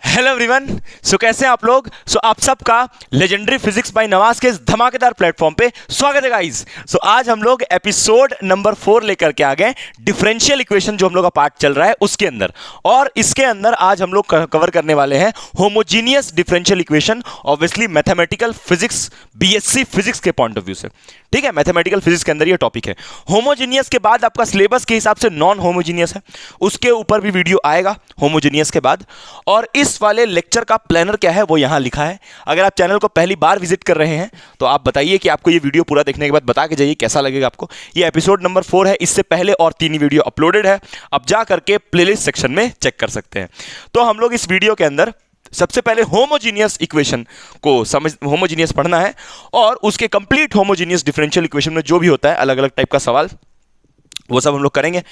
Hello everyone. कैसे हैं आप लोग? आप सबका लेजेंडरी फिजिक्स बाय नवाज के इस धमाकेदार प्लेटफॉर्म पे स्वागत है गाइस। आज हम लोग एपिसोड नंबर 4 लेकर के आ गए, डिफरेंशियल इक्वेशन जो हम लोग का पार्ट चल रहा है उसके अंदर। और इसके अंदर आज हम लोग कवर करने वाले हैं homogeneous differential equation, obviously mathematical physics, BSc physics के पॉइंट ऑफ व्यू से। ठीक है, मैथमेटिकल फिजिक्स के अंदर ये टॉपिक है। होमोजीनियस के बाद आपका सिलेबस के हिसाब से नॉन होमोजीनियस है, उसके ऊपर भी वीडियो आएगा होमोजीनियस के बाद। और इस वाले लेक्चर का प्लानर क्या है वो यहां लिखा है। अगर आप चैनल को पहली बार विजिट कर रहे हैं तो आप बताइए कि आपको ये वीडियो पूरा देखने के बाद बता के जाइए कैसा लगेगा आपको। ये एपिसोड नंबर 4 है, इससे पहले और 3 वीडियो अपलोडेड है, अब जा करके प्लेलिस्ट सेक्शन में चेक कर सकते हैं। तो हम लोग इस वीडियो के अंदर सबसे पहले होमोजीनियस इक्वेशन को होमोजीनियस पढ़ना है और उसके कंप्लीट होमोजीनियस डिफरेंशियल इक्वेशन में जो भी होता है अलग अलग टाइप का सवाल, वो सब हम लोग करेंगे।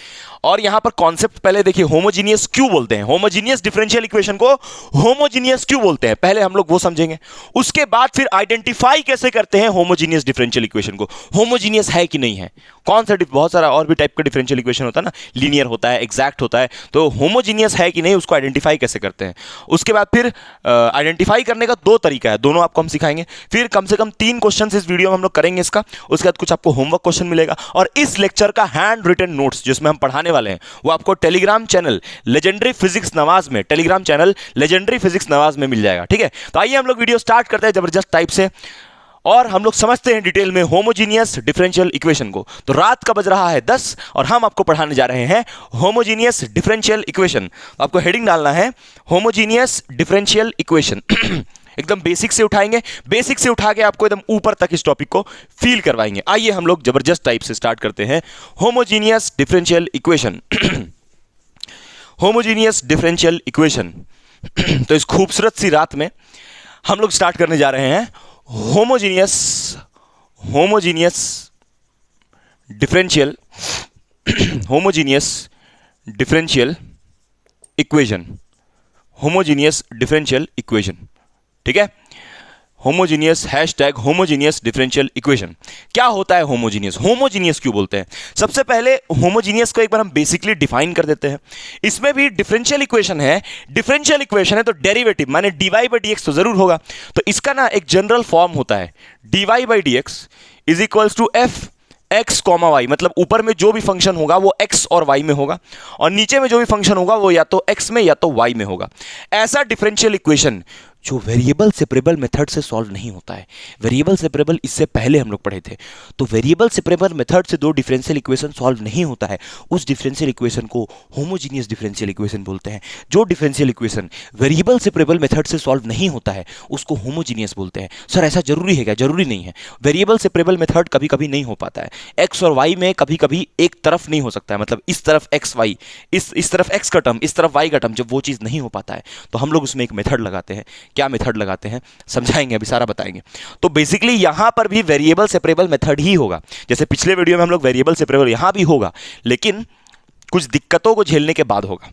और यहां पर कॉन्सेप्ट पहले देखिए, होमोजीनियस क्यों बोलते हैं, होमोजीनियस डिफरेंशियल इक्वेशन को होमोजीनियस क्यों बोलते हैं, पहले हम लोग वो समझेंगे। उसके बाद फिर आइडेंटिफाई कैसे करते हैं होमोजीनियस डिफरेंशियल इक्वेशन को, होमोजीनियस है कि नहीं है। कौन सा बहुत सारा और भी टाइप का डिफरेंशियल इक्वेशन होता है ना, लीनियर होता है, एग्जैक्ट होता है, तो होमोजीनियस है कि नहीं उसको आइडेंटिफाई कैसे करते हैं। उसके बाद फिर आइडेंटिफाई करने का 2 तरीका है, दोनों आपको हम सिखाएंगे। फिर कम से कम 3 क्वेश्चन इस वीडियो में हम लोग करेंगे इसका। उसके बाद कुछ आपको होमवर्क क्वेश्चन मिलेगा और इस लेक्चर का हैंड रिटन नोट्स जिसमें हम पढ़ाने वाले हैं वो आपको Telegram channel legendary physics Nawaz में, Telegram channel legendary physics Nawaz में मिल जाएगा। ठीक है, तो आइए हम लोग वीडियो स्टार्ट करते हैं जबरदस्त टाइप से और हम लोग समझते हैं डिटेल में होमोजीनियस डिफरेंशियल इक्वेशन को। तो रात का बज रहा है 10 और हम आपको पढ़ाने जा रहे हैं होमोजीनियस डिफरेंशियल इक्वेशन। आपको हेडिंग डालना है होमोजीनियस डिफरेंशियल इक्वेशन। एकदम बेसिक से उठाएंगे, बेसिक से उठा के आपको एकदम ऊपर तक इस टॉपिक को फील करवाएंगे। आइए हम लोग जबरदस्त टाइप से स्टार्ट करते हैं homogeneous differential equation. Homogeneous differential equation. तो इस खूबसूरत सी रात में हम लोग स्टार्ट करने जा रहे हैं homogeneous differential homogeneous differential equation. Homogeneous differential equation, ठीक है। Homogeneous hashtag homogeneous differential equation. क्या होता है होमोजीनियस, होमोजीनियस क्यों बोलते हैं? सबसे पहले होमोजीनियस को एक बार हम बेसिकली डिफाइन कर देते हैं। इसमें भी डिफरेंशियल इक्वेशन है, डिफरेंशियल इक्वेशन है तो डेरिवेटिव माने dy बाई dx तो जरूर होगा। तो इसका ना एक जनरल फॉर्म होता है dy by dx is equals to f x comma Y, मतलब ऊपर में जो भी फंक्शन होगा वो x और y में होगा और नीचे में जो भी फंक्शन होगा वो या तो x में या तो y में होगा। ऐसा डिफरेंशियल इक्वेशन जो वेरिएबल सेपरेबल मेथड से सॉल्व नहीं होता है। वेरिएबल सेपरेबल इससे पहले हम लोग पढ़े थे, तो वेरिएबल सेपरेबल मेथड से 2 डिफरेंशियल इक्वेशन सॉल्व नहीं होता है, उस डिफरेंशियल इक्वेशन को होमोजीनियस डिफरेंशियल इक्वेशन बोलते हैं। जो differential equation variable separable method से सॉल्व नहीं होता है उसको होमोजीनियस बोलते हैं। सर ऐसा जरूरी है क्या? जरूरी नहीं है। वेरिएबल सेपरेबल मेथड कभी कभी नहीं हो पाता है, एक्स और वाई में कभी कभी एक तरफ नहीं हो सकता है, मतलब इस तरफ एक्स वाई, इस तरफ एक्स का टर्म, इस तरफ वाई का टर्म, जब वो चीज़ नहीं हो पाता है तो हम लोग उसमें एक मेथड लगाते हैं। क्या मेथड लगाते हैं समझाएंगे, अभी सारा बताएंगे। तो बेसिकली यहां पर भी वेरिएबल सेपरेबल मेथड ही होगा, जैसे पिछले वीडियो में हम लोग वेरिएबल सेपरेबल यहां भी होगा, लेकिन कुछ दिक्कतों को झेलने के बाद होगा।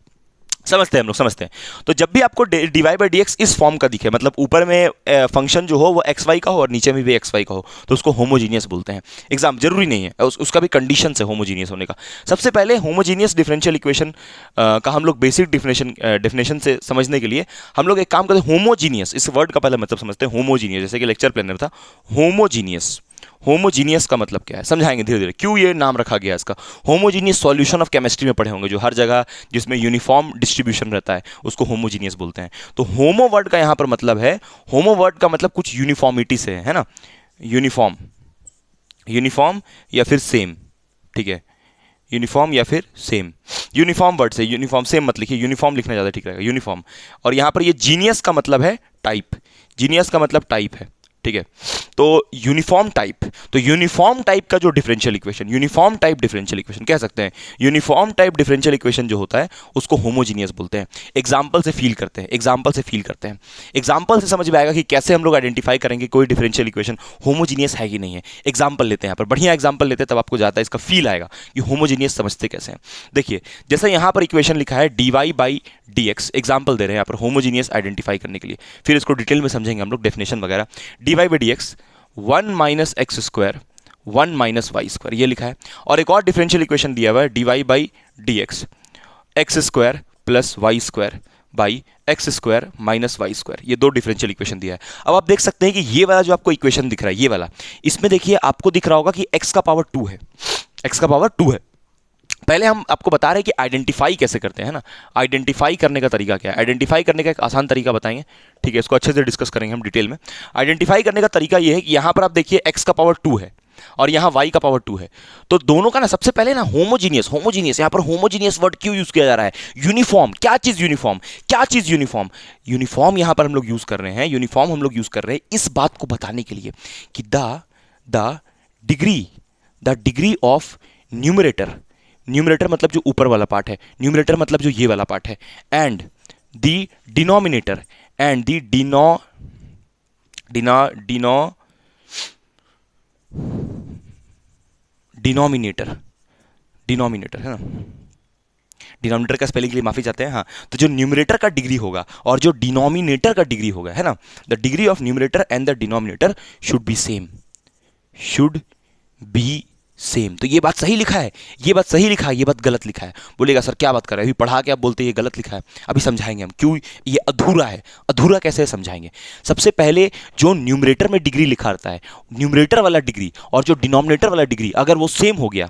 समझते हैं हम लोग, समझते हैं। तो जब भी आपको dy बाई dx इस फॉर्म का दिखे, मतलब ऊपर में फंक्शन जो हो वो एक्स वाई का हो और नीचे में भी एक्स वाई का हो, तो उसको होमोजीनियस बोलते हैं। एग्जाम जरूरी नहीं है, उसका भी कंडीशन है होमोजीनियस होने का। सबसे पहले होमोजीनियस डिफरेंशियल इक्वेशन का हम लोग बेसिक डिफिनेशन से समझने के लिए हम लोग एक काम करते हैं। होमोजीनियस इस वर्ड का पहले मतलब समझते हैं। होमोजीनियस जैसे कि लेक्चर प्लानर था, होमोजीनियस, होमोजीनियस का मतलब क्या है समझाएंगे धीरे धीरे, क्यों ये नाम रखा गया इसका। होमोजीनियस सॉल्यूशन ऑफ केमिस्ट्री में पढ़े होंगे, जो हर जगह जिसमें यूनिफॉर्म डिस्ट्रीब्यूशन रहता है उसको होमोजीनियस बोलते हैं। तो होमो वर्ड का यहां पर मतलब है, होमो वर्ड का मतलब कुछ यूनिफॉर्मिटी से है ना, यूनिफॉर्म, यूनिफॉर्म या फिर सेम, ठीक है, यूनिफॉर्म या फिर सेम। यूनिफॉर्म वर्ड से, यूनिफॉर्म सेम मत लिखिए, यूनिफॉर्म लिखना ज़्यादा ठीक रहेगा, यूनिफॉर्म। और यहां पर ये जीनियस का मतलब है टाइप, जीनियस का मतलब टाइप है, ठीक है। तो यूनिफॉर्म टाइप, तो यूनिफॉर्म टाइप का जो differential equation, uniform type differential equation कह सकते हैं। यूनिफॉर्म टाइप डिफरेंशियल इक्वेशन जो होता है उसको होमोजीनियस बोलते हैं। एग्जांपल से फील करते हैं, एग्जांपल से फील करते हैं, एग्जांपल से समझ में आएगा कि कैसे हम लोग आइडेंटिफाई करेंगे कोई डिफरेंशियल इक्वेशन होमोजीनियस है कि नहीं है। एग्जांपल लेते हैं यहाँ पर, बढ़िया एग्जांपल लेते हैं तब आपको जाता है इसका फील आएगा कि होमोजीनियस समझते कैसे हैं। देखिए जैसे यहाँ पर इक्वेशन लिखा है dy बाई dx, एग्जांपल दे रहे हैं यहाँ पर होमोजीनियस आइडेंटिफाई करने के लिए, फिर इसको डिटेल में समझेंगे हम लोग, डेफिनेशन वगैरह। dy by dx 1 minus X square 1 minus Y square ये लिखा है। और एक और डिफरेंशियल इक्वेशन दिया हुआ है dy by dx X square plus Y square by X square minus Y square, ये दो डिफरेंशियल इक्वेशन दिया है। अब आप देख सकते हैं कि ये वाला जो आपको इक्वेशन दिख रहा है, ये वाला, इसमें देखिए आपको दिख रहा होगा कि x का पावर 2 है, x का पावर 2 है। पहले हम आपको बता रहे हैं कि आइडेंटिफाई कैसे करते हैं ना, आइडेंटिफाई करने का तरीका क्या है। आइडेंटिफाई करने का एक आसान तरीका बताएंगे, ठीक है, इसको अच्छे से डिस्कस करेंगे हम डिटेल में। आइडेंटिफाई करने का तरीका ये है कि यहां पर आप देखिए x का पावर 2 है और यहां y का पावर 2 है, तो दोनों का ना सबसे पहले ना होमोजीनियस, होमोजीनियस, यहां पर होमोजीनियस वर्ड क्यों यूज किया जा रहा है, यूनिफॉर्म, क्या चीज यूनिफॉर्म, क्या चीज यूनिफॉर्म, यूनिफॉर्म यहां पर हम लोग यूज कर रहे हैं, यूनिफॉर्म हम लोग यूज कर रहे हैं इस बात को बताने के लिए कि the degree of numerator, numerator मतलब जो ऊपर वाला पार्ट है, न्यूमरेटर मतलब जो ये वाला पार्ट है, and the denominator, and the denominator है ना, डिनोमिनेटर का स्पेलिंग के लिए माफी चाहते हैं, हाँ, तो जो न्यूमरेटर का डिग्री होगा और जो डिनोमिनेटर का डिग्री होगा, है ना, the degree of numerator and the denominator should be same, should be same. तो ये बात सही लिखा है, ये बात सही लिखा है, ये बात गलत लिखा है। बोलेगा सर क्या बात कर रहे हैं, अभी पढ़ा के आप बोलते हैं ये गलत लिखा है। अभी समझाएंगे हम क्यों ये अधूरा है, अधूरा कैसे समझाएंगे। सबसे पहले जो न्यूमरेटर में डिग्री लिखा रहता है, न्यूमरेटर वाला डिग्री और जो डिनोमिनेटर वाला डिग्री अगर वो सेम हो गया,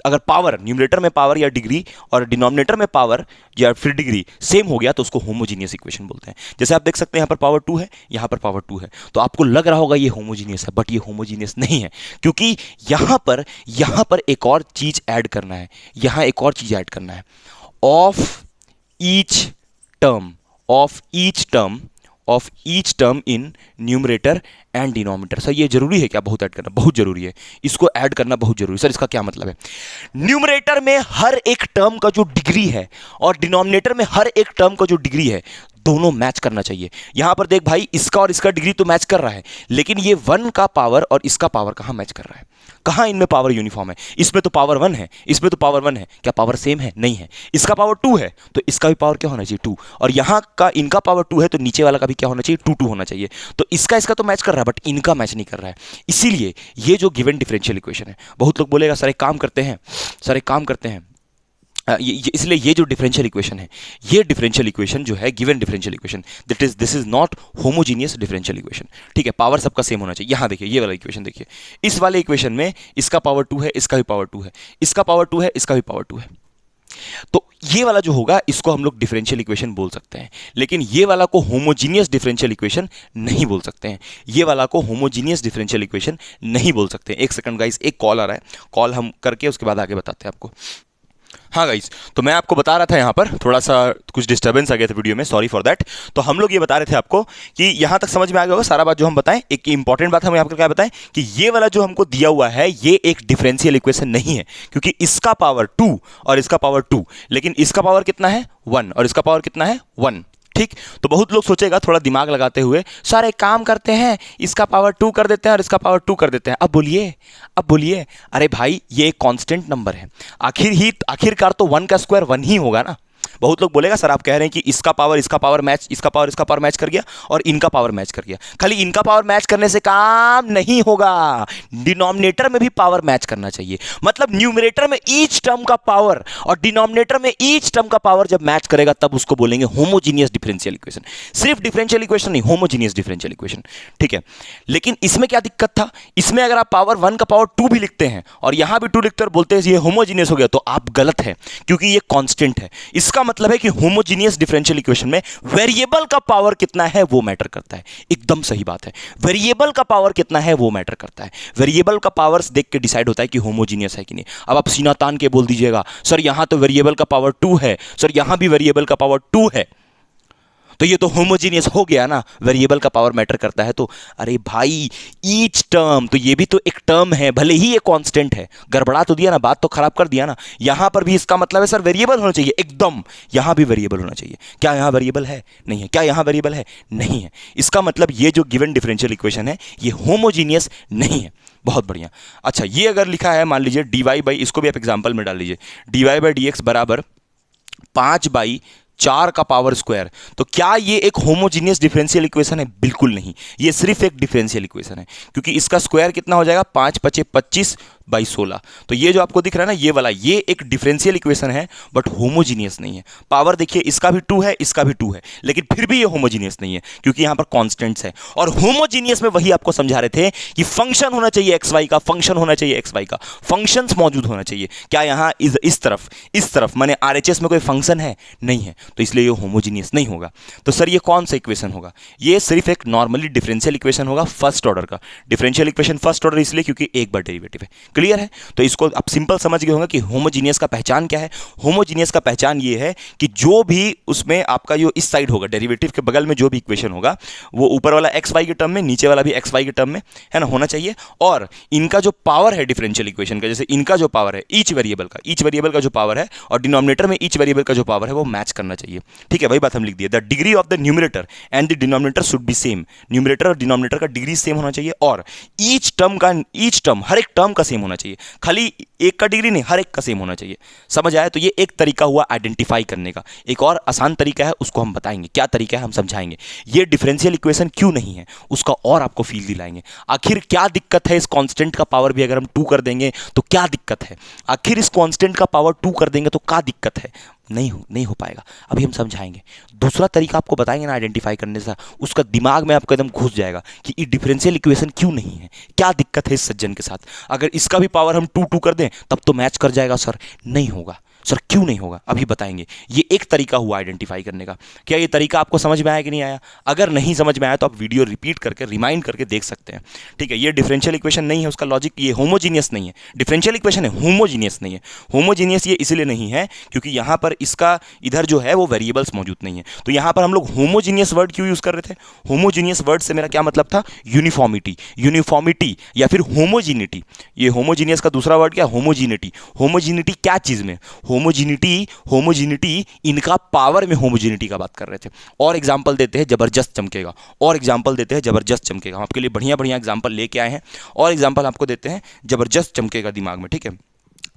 अगर पावर न्यूमरेटर में पावर या डिग्री और डिनोमिनेटर में पावर या फिर डिग्री सेम हो गया तो उसको होमोजीनियस इक्वेशन बोलते हैं। जैसे आप देख सकते हैं यहां पर पावर 2 है, यहां पर पावर 2 है, तो आपको लग रहा होगा ये होमोजीनियस है, बट ये होमोजीनियस नहीं है, क्योंकि यहां पर एक और चीज ऐड करना है, यहां एक और चीज ऐड करना है, of each term in numerator and denominator. Sir ये जरूरी है क्या, बहुत ऐड करना बहुत जरूरी है, इसको ऐड करना बहुत जरूरी है। सर इसका क्या मतलब है, न्यूमरेटर में हर एक टर्म का जो डिग्री है और डिनोमिनेटर में हर एक टर्म का जो डिग्री है दोनों मैच करना चाहिए। यहां पर देख भाई, इसका और इसका डिग्री तो मैच कर रहा है, लेकिन ये 1 का पावर और इसका पावर कहां मैच कर रहा है, कहां इनमें पावर यूनिफॉर्म है। इसमें तो पावर 1 है, इसमें तो पावर 1 है, क्या पावर सेम है, नहीं है। इसका पावर 2 है तो इसका भी पावर क्या होना चाहिए, 2, और यहां का इनका पावर 2 है तो नीचे वाला का भी क्या होना चाहिए, 2 होना चाहिए। तो इसका तो मैच कर रहा है बट इनका मैच नहीं कर रहा है, इसीलिए ये जो गिवन डिफरेंशियल इक्वेशन है, बहुत लोग बोलेगा सर एक काम करते हैं, इसलिए ये जो डिफरेंशियल इक्वेशन है, ये डिफरेंशियल इक्वेशन जो है given differential equation, this is not homogeneous differential equation, ठीक है, पावर सबका सेम होना चाहिए। यहां देखिए ये वाला इक्वेशन देखिए, इस वाले इक्वेशन में इसका पावर 2 है, इसका भी पावर 2 है, इसका पावर 2 है, इसका भी पावर 2 है, तो ये वाला जो होगा इसको हम लोग डिफरेंशियल इक्वेशन बोल सकते हैं, लेकिन ये वाला को होमोजीनियस डिफरेंशियल इक्वेशन नहीं बोल सकते हैं, ये वाला को होमोजीनियस डिफरेंशियल इक्वेशन नहीं बोल सकते हैं। एक सेकंड गाइस, एक कॉल आ रहा है, कॉल हम करके उसके बाद आगे बताते हैं आपको। हाँ गाइस, तो मैं आपको बता रहा था यहाँ पर थोड़ा सा कुछ डिस्टर्बेंस आ गया था वीडियो में, सॉरी फॉर दैट। तो हम लोग ये बता रहे थे आपको कि यहाँ तक समझ में आ गया होगा सारा बात जो हम बताएं। एक इंपॉर्टेंट बात हम यहाँ पर क्या बताएं कि ये वाला जो हमको दिया हुआ है ये एक डिफरेंशियल इक्वेशन नहीं है, क्योंकि इसका पावर 2 और इसका पावर 2, लेकिन इसका पावर कितना है 1 और इसका पावर कितना है 1, ठीक। तो बहुत लोग सोचेगा थोड़ा दिमाग लगाते हुए, सारे काम करते हैं, इसका पावर 2 कर देते हैं और इसका पावर 2 कर देते हैं। अब बोलिए, अरे भाई ये एक कांस्टेंट नंबर है, आखिरकार तो 1 का स्क्वायर 1 ही होगा ना। बहुत लोग बोलेगा सर आप कह रहे हैं कि इसका पावर मैच, इसका पावर मैच कर गया और इनका पावर मैच कर गया। खाली इनका पावर मैच करने से काम नहीं होगा, डिनोमिनेटर में भी पावर मैच करना चाहिए। मतलब न्यूमरेटर में ईच टर्म का पावर और डिनोमिनेटर में ईच टर्म का पावर जब मैच करेगा तब उसको बोलेंगे होमोजीनियस डिफरेंशियल इक्वेशन। सिर्फ डिफरेंशियल इक्वेशन नहीं, होमोजीनियस डिफरेंशियल इक्वेशन, ठीक है। लेकिन इसमें क्या दिक्कत था, इसमें अगर आप पावर 1 का पावर 2 भी लिखते हैं और यहां भी 2 लिखते और बोलते हैं ये होमोजीनियस हो गया, तो आप गलत है, क्योंकि ये कांस्टेंट है। इसका मतलब है कि होमोजीनियस डिफरेंशियल इक्वेशन में वेरिएबल का पावर कितना है वो मैटर करता है। एकदम सही बात है, वेरिएबल का पावर कितना है वो मैटर करता है। वेरिएबल का पावर्स देख के डिसाइड होता है कि होमोजीनियस है कि नहीं। अब आप सीना तान के बोल दीजिएगा सर यहां तो वेरिएबल का पावर 2 है, सर यहां भी वेरिएबल का पावर 2 है, तो ये तो होमोजीनियस हो गया ना, वेरिएबल का पावर मैटर करता है। तो अरे भाई ईच टर्म, तो ये भी तो एक टर्म है, भले ही ये कांस्टेंट है, गड़बड़ा तो दिया ना, बात तो खराब कर दिया ना। यहां पर भी इसका मतलब है सर वेरिएबल होना चाहिए, एकदम यहां भी वेरिएबल होना चाहिए। क्या यहां वेरिएबल है, नहीं है। क्या यहां वेरिएबल है, नहीं है। इसका मतलब ये जो गिवन डिफरेंशियल इक्वेशन है ये होमोजीनियस नहीं है। बहुत बढ़िया। अच्छा, ये अगर लिखा है मान लीजिए dy बाई, इसको भी आप एग्जाम्पल में डाल लीजिए, dy बाई dx बराबर 5/4 का पावर स्क्वायर, तो क्या ये एक होमोजीनियस डिफरेंशियल इक्वेशन है? बिल्कुल नहीं, ये सिर्फ एक डिफरेंशियल इक्वेशन है, क्योंकि इसका स्क्वायर कितना हो जाएगा, 5 × 5 = 25, बाई 16। तो ये जो आपको दिख रहा है ना ये वाला, ये एक डिफरेंशियल इक्वेशन है बट होमोजीनियस नहीं है। पावर देखिए इसका भी 2 है, इसका भी 2 है, लेकिन फिर भी ये होमोजीनियस नहीं है क्योंकि यहां पर कांस्टेंट्स है। और होमोजीनियस में वही आपको समझा रहे थे कि फंक्शन होना चाहिए एक्स वाई का, फंक्शन होना चाहिए एक्स वाई का, फंक्शंस मौजूद होना चाहिए। क्या यहां इस तरफ माने आरएचएस में कोई फंक्शन है? नहीं है, तो इसलिए ये होमोजीनियस नहीं होगा। तो सर ये कौन सा इक्वेशन होगा? ये सिर्फ एक नॉर्मली डिफरेंशियल इक्वेशन होगा फर्स्ट ऑर्डर का। डिफरेंशियल इक्वेशन फर्स्ट ऑर्डर इसलिए क्योंकि एक बार डेरिवेटिव है। क्लियर है? तो इसको आप सिंपल समझ गए होंगे कि होमोजीनियस का पहचान क्या है। होमोजीनियस का पहचान ये है कि जो भी उसमें आपका जो इस साइड होगा, डेरिवेटिव के बगल में जो भी इक्वेशन होगा वो ऊपर वाला एक्स वाई के टर्म में, नीचे वाला भी एक्स वाई के टर्म में है ना होना चाहिए। और इनका जो पावर है डिफरेंशियल इक्वेशन का, जैसे इनका जो पावर है ईच वेरिएबल का जो पावर है और डिनोमिनेटर में ईच वेरिएबल का जो पावर है वो मैच करना चाहिए। ठीक है, वही बात हम लिख दिए। The degree of the numerator and the denominator should be same. Numerator और डिनोमिनेटर का डिग्री सेम होना चाहिए और ईच टर्म हर एक टर्म का सेम होना चाहिए। खाली एक का डिग्री नहीं, हर एक का सेम होना चाहिए। समझ आया? तो ये एक तरीका हुआ आइडेंटिफाई करने का। एक और आसान तरीका है, उसको हम बताएंगे क्या तरीका है, हम समझाएंगे। ये डिफरेंशियल इक्वेशन क्यों नहीं है उसका और आपको फील दिलाएंगे। आखिर क्या दिक्कत है इस कांस्टेंट का पावर भी अगर हम 2 कर देंगे तो क्या दिक्कत है? आखिर इस कांस्टेंट का पावर 2 कर देंगे तो क्या दिक्कत है? नहीं हो पाएगा, अभी हम समझाएंगे। दूसरा तरीका आपको बताएंगे ना आइडेंटिफाई करने से, उसका दिमाग में आपको एकदम घुस जाएगा कि ये डिफरेंशियल इक्वेशन क्यों नहीं है, क्या दिक्कत है इस सज्जन के साथ। अगर इसका भी पावर हम 2 कर दें तब तो मैच कर जाएगा सर। नहीं होगा सर, क्यों नहीं होगा अभी बताएंगे। ये एक तरीका हुआ आइडेंटिफाई करने का। क्या ये तरीका आपको समझ में आया कि नहीं आया? अगर नहीं समझ में आया तो आप वीडियो रिपीट करके रिमाइंड करके देख सकते हैं। ठीक है, ये डिफरेंशियल इक्वेशन नहीं है, उसका लॉजिक ये होमोजीनियस नहीं है। डिफरेंशियल इक्वेशन है, होमोजीनियस नहीं है। होमोजीनियस ये इसलिए नहीं है क्योंकि यहां पर इसका इधर जो है वो वेरिएबल्स मौजूद नहीं है। तो यहां पर हम लोग होमोजीनियस वर्ड क्यों यूज कर रहे थे? होमोजीनियस वर्ड से मेरा क्या मतलब था? यूनिफॉर्मिटी या फिर होमोजीनिटी। ये होमोजीनियस का दूसरा वर्ड क्या? होमोजीनिटी। होमोजीनिटी क्या चीज में? होमोजीनिटी इनका पावर में होमोजीनिटी का बात कर रहे थे। और एग्जांपल देते हैं जबरदस्त चमकेगा, हम आपके लिए बढ़िया बढ़िया एग्जांपल लेके आए हैं और एग्जांपल आपको देते हैं जबरदस्त चमकेगा दिमाग में। ठीक है,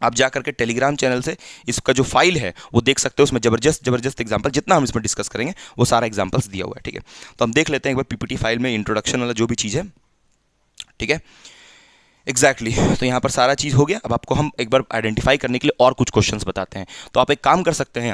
आप जा करके टेलीग्राम चैनल से इसका जो फाइल है वो देख सकते हो, उसमें जबरदस्त एग्जांपल जितना हम इसमें डिस्कस करेंगे वो सारा एग्जांपल्स दिया हुआ है। ठीक है, तो हम देख लेते हैं एक बार पीपीटी फाइल में इंट्रोडक्शन वाला जो भी चीज़ है। ठीक है, एग्जैक्टली तो यहाँ पर सारा चीज़ हो गया। अब आपको हम एक बार आइडेंटिफाई करने के लिए और कुछ क्वेश्चंस बताते हैं। तो आप एक काम कर सकते हैं,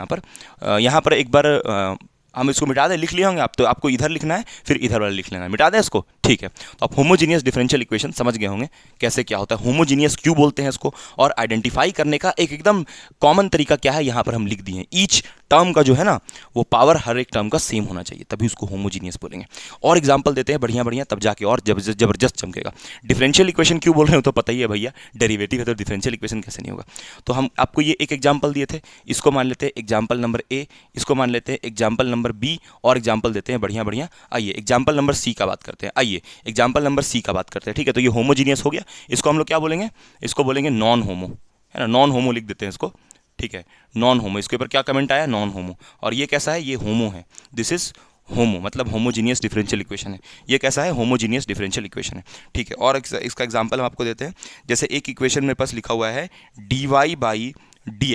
यहाँ पर एक बार हम इसको मिटा दें, लिख लिए होंगे आप, तो आपको इधर लिखना है फिर इधर वाला लिख लेना है, मिटा दें इसको। ठीक है, तो आप होमोजीनियस डिफरेंशियल इक्वेशन समझ गए होंगे कैसे क्या होता है, होमोजीनियस क्यों बोलते हैं इसको, और आइडेंटिफाई करने का एक एकदम कॉमन तरीका क्या है यहाँ पर हम लिख दिए हैं। ईच टर्म का जो है ना वो पावर हर एक टर्म का सेम होना चाहिए, तभी उसको होमोजीनियस बोलेंगे। और एग्जांपल देते हैं बढ़िया बढ़िया, तब जाके और जबरदस्त चमकेगा। डिफरेंशियल इक्वेशन क्यों बोल रहे हो तो पता ही है भैया, डेरिवेटिव है तो डिफरेंशियल इक्वेशन कैसे नहीं होगा। तो हम आपको ये एक एग्जाम्पल दिए थे, इसको मान लेते हैं एग्जाम्पल नंबर ए, इसको मान लेते हैं एग्जाम्पल नंबर बी, और एग्जाम्पल देते हैं बढ़िया बढ़िया। आइए एग्जाम्पल नंबर सी का बात करते हैं, आइए एग्जाम्पल नंबर सी का बात करते हैं। ठीक है, तो ये होमोजीनियस हो गया, इसको हम लोग क्या बोलेंगे, इसको बोलेंगे नॉन होमो, है ना, नॉन होमो लिख देते हैं इसको। ठीक है, नॉन होमो, इसके ऊपर क्या कमेंट आया, नॉन होमो। और ये कैसा है, ये होमो है, दिस इज होमो, मतलब होमोजीनियस डिफरेंशियल इक्वेशन है। ये कैसा है, होमोजीनियस डिफरेंशियल इक्वेशन है। ठीक है, और इसका एग्जांपल हम आपको देते हैं। जैसे एक इक्वेशन मेरे पास लिखा हुआ है dy बाई डी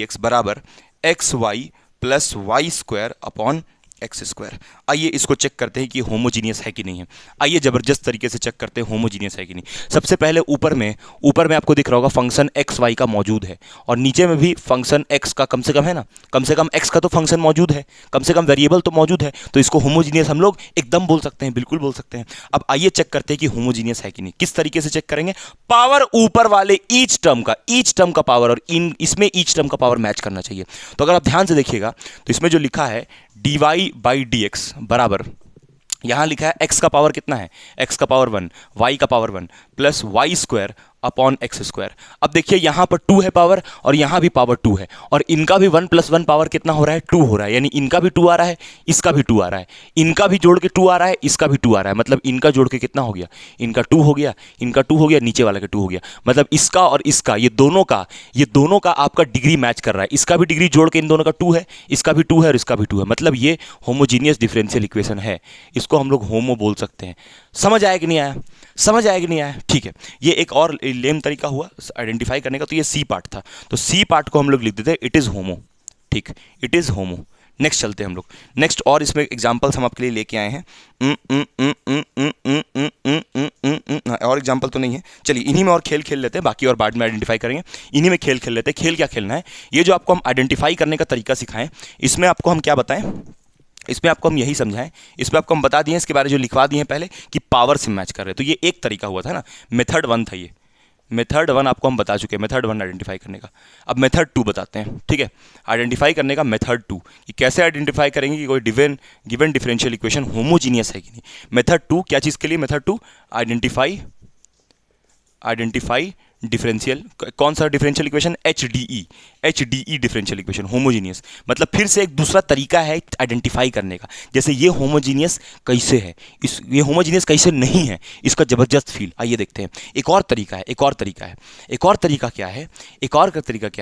एक्स बराबर X Y plus Y square upon X square. आइए इसको चेक करते हैं कि होमोजीनियस है कि नहीं है। आइए जबरदस्त तरीके से चेक करते हैं होमोजीनियस है कि नहीं। सबसे पहले ऊपर में आपको दिख रहा होगा फंक्शन एक्स वाई का मौजूद है, और नीचे में भी फंक्शन एक्स का कम से कम है ना, कम से कम एक्स का तो फंक्शन मौजूद है, कम से कम वेरिएबल तो मौजूद है, तो इसको होमोजीनियस हम लोग एकदम बोल सकते हैं, बिल्कुल बोल सकते हैं। अब आइए चेक करते हैं कि होमोजीनियस है कि नहीं। किस तरीके से चेक करेंगे, पावर ऊपर वाले ईच टर्म का पावर और इसमें ईच टर्म का पावर मैच करना चाहिए। तो अगर आप ध्यान से देखिएगा तो इसमें जो लिखा है dy बाई डी एक्स बराबर, यहां लिखा है x का पावर कितना है, x का पावर 1, y का power 1 plus Y square upon X square. अब देखिए यहां पर 2 है पावर और यहां भी पावर 2 है, और इनका भी 1 + 1 पावर कितना हो रहा है, 2 हो रहा है। यानी इनका भी 2 आ रहा है, इसका भी 2 आ रहा है, इनका भी जोड़ के 2 आ रहा है, इसका भी 2 आ रहा है। मतलब इनका जोड़ के कितना हो गया, इनका 2 हो गया, इनका 2 हो गया, नीचे वाला का 2 हो गया। मतलब इसका और इसका, ये दोनों का आपका डिग्री मैच कर रहा है। इसका भी डिग्री जोड़ के इन दोनों का 2 है, इसका भी 2 है और इसका भी 2 है। मतलब ये होमोजीनियस डिफरेंशियल इक्वेशन है, इसको हम लोग होमो बोल सकते हैं। समझ आया कि नहीं आया, समझ आया कि नहीं आया। ठीक है, ये एक और लेम तरीका हुआ आइडेंटिफाई करने का। तो ये सी पार्ट था, तो सी पार्ट को हम लोग लिख देते हैं इट इज होमो। ठीक, इट इज होमो। नेक्स्ट चलते हैं हम लोग, नेक्स्ट और इसमें एग्जांपल्स हम आपके लिए लेके आए हैं। और एग्जांपल तो नहीं है, चलिए इन्हीं में और खेल खेल लेते हैं, बाकी और बाद में आइडेंटिफाई करेंगे। इन्हीं में खेल खेल लेते हैं। खेल क्या खेलना है, ये जो आपको हम आइडेंटिफाई करने का तरीका सिखाएं, इसमें आपको हम क्या बताएं, इसमें आपको हम यही समझाएं, इसमें आपको हम बता दिए, इसके बारे जो लिखवा दिए हैं पहले कि पावर से मैच कर रहे हैं। तो ये एक तरीका हुआ था ना, मेथड 1 था ये, मेथड 1 आपको हम बता चुके हैं, मेथड 1 आइडेंटिफाई करने का। अब मेथड 2 बताते हैं, ठीक है, आइडेंटिफाई करने का मेथड 2 कि कैसे आइडेंटिफाई करेंगे कि कोई गिवन डिफरेंशियल इक्वेशन होमोजीनियस है कि नहीं। मेथड 2 क्या चीज़ के लिए, मेथड 2 आइडेंटिफाई डिफरेंशियल, कौन सा differential equation, HDE differential equation, homogeneous. मतलब फिर से एक दूसरा तरीका है आइडेंटिफाई करने का, जैसे ये होमोजीनियस कैसे है, ये होमोजीनियस कैसे नहीं है, इसका जबरदस्त फील। आइए देखते हैं। एक और तरीका है एक और तरीका क्या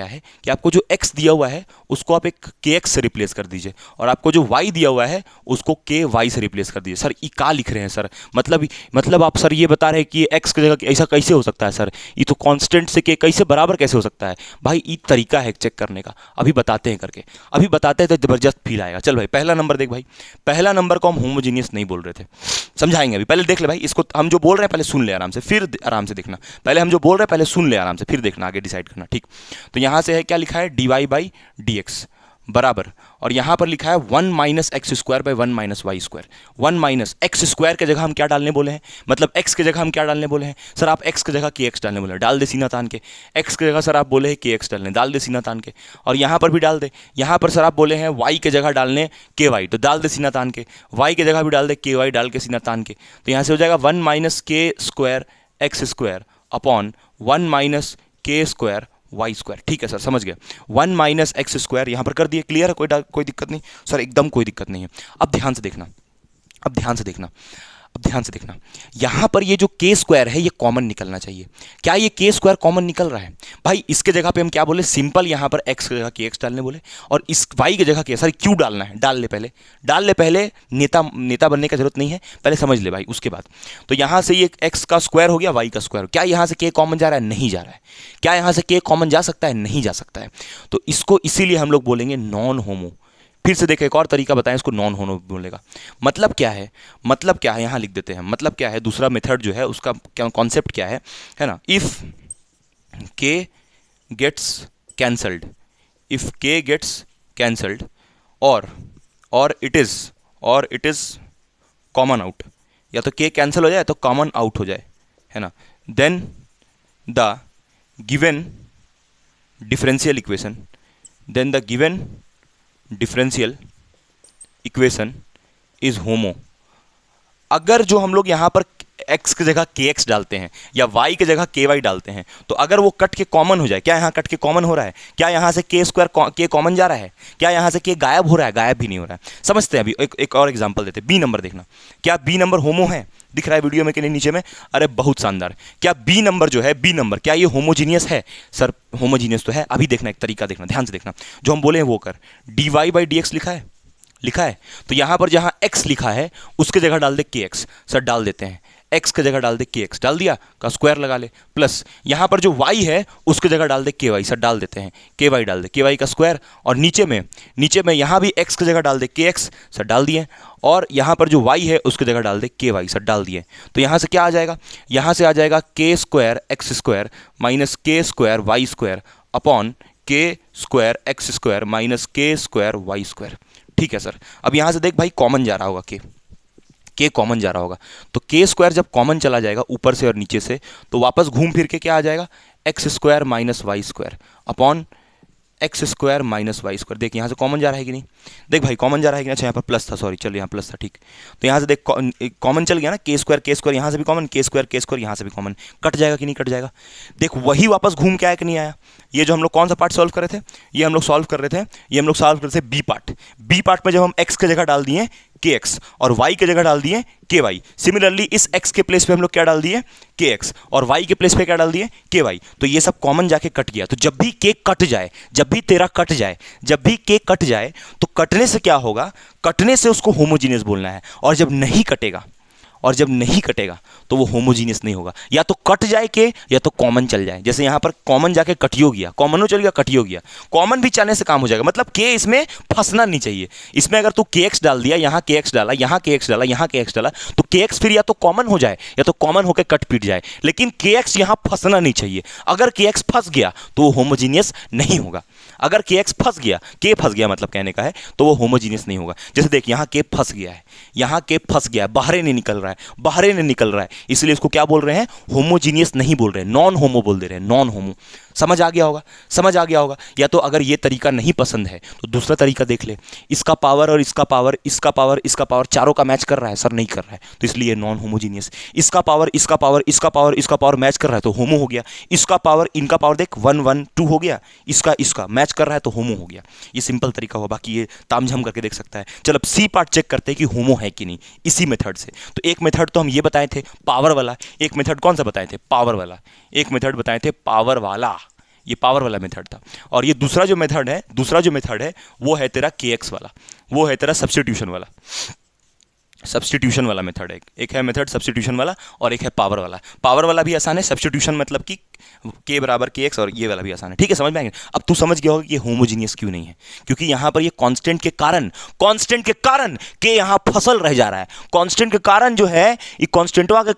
है, कि आपको जो x दिया हुआ है उसको आप एक kx से रिप्लेस कर दीजिए, और आपको जो y दिया हुआ है उसको ky से रिप्लेस कर दीजिए। सर ये क्या लिख रहे हैं सर, मतलब आप सर ये बता रहे हैं कि x की जगह ऐसा कैसे हो सकता है सर, ये तो कांस्टेंट से के कैसे बराबर कैसे हो सकता है। भाई ये तरीका है चेक करने का, अभी बताते हैं करके, अभी बताते हैं तो जबरदस्त फील आएगा। चल भाई पहला नंबर देख भाई, पहला नंबर को हम होमोजीनियस नहीं बोल रहे थे, समझाएंगे अभी। पहले देख ले भाई, इसको हम जो बोल रहे हैं पहले सुन ले आराम से, फिर आराम से देखना। पहले हम जो बोल रहे हैं पहले सुन ले आराम से, फिर देखना आगे डिसाइड करना, ठीक। तो यहां से है क्या लिखा है, dy/dx बराबर, और यहां पर लिखा है 1 - x² / 1 - y²। 1 - x² के जगह हम क्या डालने बोले हैं, मतलब x के जगह हम क्या डालने बोले हैं सर, आप x के जगह kx डालने बोले, डाल दे सीना तान के। x के जगह सर आप बोले हैं kx डालने, डाल दे सीना तान के। और यहां पर भी डाल दे, यहां पर सर आप बोले हैं y के जगह डालने ky, तो डाल दे सीना तान के। y के जगह भी डाल दे ky, डाल के सीना तान के। तो यहां से हो जाएगा 1 - k² x² upon 1 - k² y²। ठीक है सर, समझ गया। 1 - x², यहां पर कर दिए, क्लियर है, कोई दिक्कत नहीं सर, एकदम कोई दिक्कत नहीं है। अब ध्यान से देखना, यहां पर ये जो k² है ये कॉमन निकलना चाहिए। क्या ये k² कॉमन निकल रहा है भाई? इसके जगह पे हम क्या बोले, सिंपल यहां पर x की जगह kx डालने बोले, और इस y की जगह k, सर क्यों डालना है, डाल ले पहले, नेता बनने की जरूरत नहीं है, पहले समझ ले भाई उसके बाद। तो यहां से ये x का स्क्वायर हो गया, y का स्क्वायर। क्या यहां से k कॉमन जा रहा है, नहीं जा रहा है। क्या यहां से k कॉमन जा सकता है, नहीं जा सकता है। तो इसको इसीलिए हम लोग बोलेंगे नॉन होमो। फिर से देखें, एक और तरीका बताएं इसको, नॉन होमो बोलेगा। मतलब क्या है, यहां लिख देते हैं। मतलब क्या है, दूसरा मेथड जो है उसका क्या कॉन्सेप्ट क्या है ना, इफ k गेट्स कैंसल्ड और इट इज कॉमन आउट, या तो k कैंसिल हो जाए तो कॉमन आउट हो जाए, है ना, then the given differential equation is homo. अगर जो हम लोग यहां पर x की जगह kx डालते हैं या y की जगह ky डालते हैं, तो अगर वो कट के कॉमन हो जाए, क्या यहां कट के कॉमन हो रहा है, क्या यहां से k² कॉमन जा रहा है, क्या यहां से k गायब हो रहा है, गायब भी नहीं हो रहा है। समझते हैं अभी, एक और एग्जांपल देते हैं। बी नंबर देखना, क्या बी नंबर होमो है, दिख रहा है वीडियो में कि नहीं नीचे में, अरे बहुत शानदार। क्या बी नंबर जो है, बी नंबर क्या ये होमोजीनियस है, सर होमोजीनियस तो है। अभी देखना, एक तरीका देखना, ध्यान से देखना, जो हम बोले हैं वो कर। dy/dx लिखा है, तो यहां पर जहां x लिखा है उसके जगह डाल दे kx, सर डाल देते हैं, x की जगह डाल दे kx, डाल दिया, का स्क्वायर लगा ले, प्लस यहां पर जो y है उसकी जगह डाल दे ky, सर डाल देते हैं, ky डाल दे, ky का स्क्वायर, और नीचे में यहां भी x की जगह डाल दे kx, सर डाल दिए, और यहां पर जो y है उसकी जगह डाल दे ky, सर डाल दिए। तो यहां से क्या आ जाएगा, यहां से आ जाएगा k² x² minus k² y² upon k² x² minus k² y²। ठीक है सर। अब यहां से देख भाई, कॉमन जा रहा होगा k कॉमन जा रहा होगा, तो k² जब कॉमन चला जाएगा ऊपर से और नीचे से, तो वापस घूम फिर के क्या आ जाएगा, x² minus y² upon x² minus y²। देख यहाँ से कॉमन जा रहा है कि नहीं, देख भाई कॉमन जा रहा है कि नहीं। अच्छा यहाँ पर प्लस था, सॉरी, चल यहाँ प्लस था, ठीक। तो यहाँ से देख कॉमन चल गया ना, k² यहाँ से भी कॉमन, k² यहाँ से भी कॉमन, कट जाएगा कि नहीं कट जाएगा। देख वही वापस घूम के आया कि नहीं आया। ये जो हम लोग कौन सा पार्ट सॉल्व कर रहे थे, ये हम लोग सॉल्व कर रहे थे बी पार्ट में जब हम x की जगह डाल दिए kx और y की जगह डाल दिए ky। सिमिलरली इस x के प्लेस पे हम लोग क्या डाल दिए, kx, और y के प्लेस पे क्या डाल दिए, ky। तो ये सब कॉमन जाके कट गया। तो जब भी k कट जाए, जब भी k कट जाए, तो कटने से क्या होगा, कटने से उसको होमोजीनियस बोलना है। और जब नहीं और जब नहीं कटेगा तो वो होमोजीनियस नहीं होगा। या तो कट जाए के, या तो कॉमन चल जाए। जैसे यहाँ पर कॉमन जाके कटियो गया, कॉमनो चल गया, कटियो गया, कॉमन भी चलने से काम हो जाएगा। मतलब के इसमें फंसना नहीं चाहिए। इसमें अगर तू के एक्स डाल दिया, यहाँ के एक्स डाला, यहाँ के एक्स डाला, यहाँ के एक्स डाला, तो के एक्स फिर या तो कॉमन हो जाए या तो कॉमन होकर कट पीट जाए, लेकिन के एक्स यहाँ फंसना नहीं चाहिए। अगर के एक्स फंस गया तो वो होमोजीनियस नहीं होगा। अगर के एक्स फंस गया, के फंस गया मतलब कहने का है, तो वो होमोजीनियस नहीं होगा। जैसे देख, यहाँ के फंस गया है, यहाँ के फंस गया है, बाहर नहीं निकल रहा है, बाहर नहीं निकल रहा है, इसलिए इसको क्या बोल रहे हैं? होमोजीनियस नहीं बोल रहे हैं, नॉन होमो बोल दे रहे हैं, नॉन होमो। समझ आ गया होगा, समझ आ गया होगा। या तो अगर ये तरीका नहीं पसंद है तो दूसरा तरीका देख ले, इसका पावर और इसका पावर, इसका पावर, इसका पावर, चारों का मैच कर रहा है, सर नहीं कर रहा है, तो इसलिए नॉन होमोजीनियस। इसका पावर, इसका पावर, इसका पावर, इसका पावर मैच कर रहा है तो होमो हो गया। इसका पावर, इनका पावर देख 1 1 2 हो गया, इसका मैच कर रहा है तो होमो हो गया। ये सिंपल तरीका हुआ, बाकी ये तामझाम करके देख सकता है। चलो अब सी पार्ट चेक करते हैं कि होमो है कि नहीं इसी मेथड से। तो एक मेथड तो हम ये बताए थे पावर वाला, एक मेथड कौन सा बताए थे? पावर वाला। एक मेथड बताए थे पावर वाला, ये पावर वाला मेथड था। और ये दूसरा जो मेथड है वो है तेरा के एक्स वाला, वो है तेरा सब्स्टिट्यूशन वाला। सब्स्टिट्यूशन वाला मेथड है, एक है मेथड सब्स्टिट्यूशन वाला और एक है पावर वाला। पावर वाला भी आसान है, सब्स्टिट्यूशन मतलब कि के बराबर के एक्स, और ये वाला भी आसान है। ठीक है, समझ में आएंगे। अब तू समझ गया होगा कि ये होमोजीनियस क्यों नहीं है, क्योंकि यहां पर ये कांस्टेंट के कारण के यहां फसल रह जा रहा है। कांस्टेंट के कारण जो है, ये कांस्टेंटवा के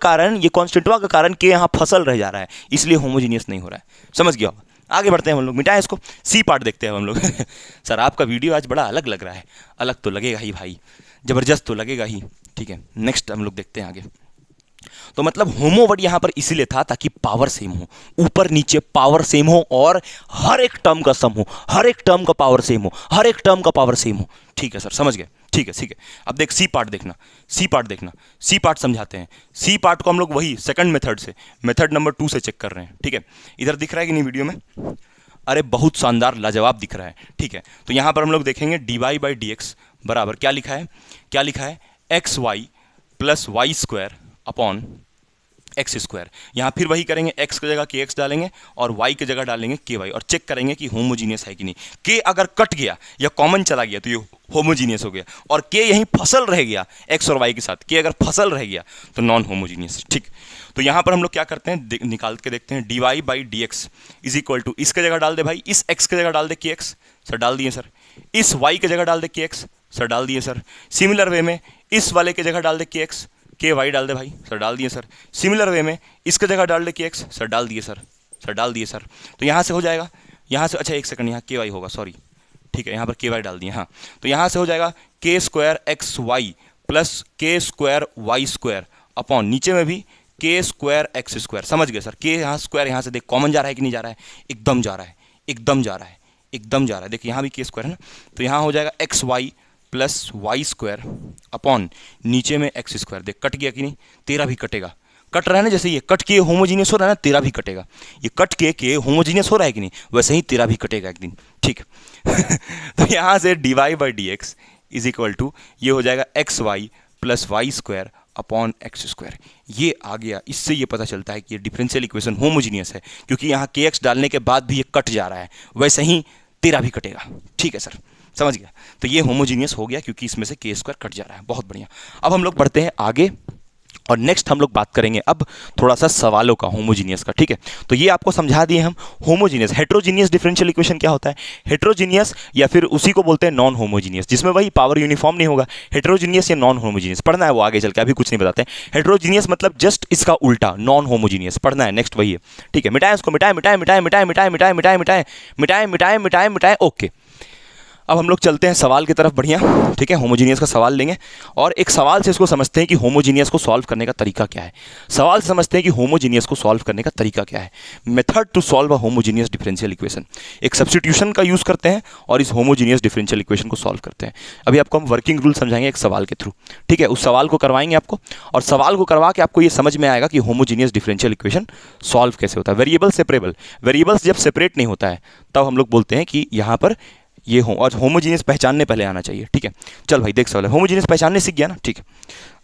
कारण के यहां फसल रह जा रहा है, इसलिए होमोजीनियस नहीं हो रहा है। समझ गया होगा। आगे बढ़ते हैं हम लोग, मिटाएं इसको, सी पार्ट देखते हैं हम लोग। सर आपका वीडियो आज बड़ा अलग लग रहा है। अलग तो लगेगा ही भाई, जबरदस्त तो लगेगा ही। ठीक है, नेक्स्ट हम लोग देखते हैं आगे। तो मतलब होमो वर्ड यहां पर इसीलिए था ताकि पावर सेम हो, ऊपर नीचे पावर सेम हो और हर एक टर्म का सम हो, हर एक टर्म का पावर सेम हो, हर एक टर्म का पावर सेम हो। ठीक है सर, समझ गए। ठीक है। अब देख सी पार्ट देखना, सी पार्ट समझाते हैं। सी पार्ट को हम लोग वही सेकंड मेथड से, मेथड नंबर 2 से चेक कर रहे हैं। ठीक है, इधर दिख रहा है कि नहीं वीडियो में? अरे बहुत शानदार लाजवाब दिख रहा है। ठीक है, तो यहां पर हम लोग देखेंगे dy/dx बराबर क्या लिखा है? X Y plus Y square upon X square. यहाँ फिर वही करेंगे, एक्स की जगह के एक्स डालेंगे और वाई की जगह डालेंगे के वाई, और चेक करेंगे कि होमोजीनियस है कि नहीं। के अगर कट गया या कॉमन चला गया तो ये होमोजीनियस हो गया, और के यहीं फसल रह गया एक्स और वाई के साथ, के अगर फसल रह गया तो नॉन होमोजीनियस। ठीक, तो यहाँ पर हम लोग क्या करते हैं, निकाल के देखते हैं। dy/dx इज इक्वल टू, इसके जगह डाल दे भाई, इस x के जगह डाल दे के एक्स, सर डाल दिए सर। इस y के जगह डाल दे के एक्स, सर डाल दिए सर। सिमिलर वे में इस वाले के जगह डाल दे के एक्स, के वाई डाल दे भाई, सर डाल दिए सर। सिमिलर वे में इसके जगह डाल दे के एक्स, सर डाल दिए सर, सर डाल दिए सर। तो यहाँ से हो जाएगा, यहाँ से, अच्छा एक सेकंड, यहाँ के वाई होगा, सॉरी। ठीक है, यहाँ पर के वाई डाल दिए, हाँ। तो यहाँ से हो जाएगा के स्क्वायर एक्स वाई प्लस के स्क्वायर वाई स्क्वायर अपॉन नीचे में भी के स्क्वायर एक्स स्क्वायर। समझ गए सर? के यहाँ स्क्वायर, यहाँ से देख कॉमन जा रहा है कि नहीं जा रहा है? एकदम जा रहा है, एकदम जा रहा है, एकदम जा रहा है। देखिए यहाँ भी के स्क्वायर है ना, तो यहाँ हो जाएगा X Y plus Y square upon नीचे में एक्स स्क्वायर। देख कट गया कि नहीं? तेरा भी कटेगा, कट रहा है ना। जैसे ये कट के होमोजीनियस हो रहा है ना, तेरा भी कटेगा। ये कट के होमोजीनियस हो रहा है कि नहीं, वैसे ही तेरा भी कटेगा एक दिन। ठीक तो यहाँ से dy/dx इज इक्वल टू ये हो जाएगा X Y plus Y square upon X square. ये आ गया, इससे ये पता चलता है कि ये डिफरेंशियल इक्वेशन होमोजीनियस है, क्योंकि यहाँ के एक्स डालने के बाद भी ये कट जा रहा है, वैसे ही तेरा भी कटेगा। ठीक है सर, समझ गया? तो ये होमोजीनियस हो गया क्योंकि इसमें से के स्क्वायर कट जा रहा है। बहुत बढ़िया। अब हम लोग बढ़ते हैं आगे, और नेक्स्ट हम लोग बात करेंगे अब थोड़ा सा सवालों का होमोजीनियस का। ठीक है, तो ये आपको समझा दिए हम होमोजीनियस। हेट्रोजीनियस डिफरेंशियल इक्वेशन क्या होता है? हेट्रोजीनियस या फिर उसी को बोलते हैं नॉन होमोजीनियस, जिसमें वही पावर यूनिफॉर्म नहीं होगा। हेट्रोजीनियस या नॉन होमोजीनियस पढ़ना है, वो आगे चल के, अभी कुछ नहीं बताते हैं। हेट्रोजीनियस मतलब जस्ट इसका उल्टा, नॉन होमोजीनियस पढ़ना है, नेक्स्ट वही है। ठीक है, मिटाएं इसको, मिटाएं। ओके, अब हम लोग चलते हैं सवाल की तरफ। बढ़िया, ठीक है, होमोजीनियस का सवाल लेंगे और एक सवाल से इसको समझते हैं कि होमोजीनियस को सॉल्व करने का तरीका क्या है। सवाल से समझते हैं कि होमोजीनियस को सॉल्व करने का तरीका क्या है। Method to solve a homogeneous differential equation, एक सब्स्टिट्यूशन का यूज़ करते हैं और इस होमोजीनियस डिफरेंशियल इक्वेशन को सॉल्व करते हैं। अभी आपको हम वर्किंग रूल समझाएंगे एक सवाल के थ्रू। ठीक है, उस सवाल को करवाएंगे आपको, और सवाल को करवा के आपको ये समझ में आएगा कि होमोजीनियस डिफरेंशियल इक्वेशन सॉल्व कैसे होता है। वेरिएबल सेपरेबल, वेरिएबल्स जब सेपरेट नहीं होता है तब हम लोग बोलते हैं कि यहाँ पर ये हो, और होमोजीनियस पहचानने पहले आना चाहिए। ठीक है, चल भाई देख सवाल है, होमोजीनियस पहचानने सीख गया ना। ठीक है,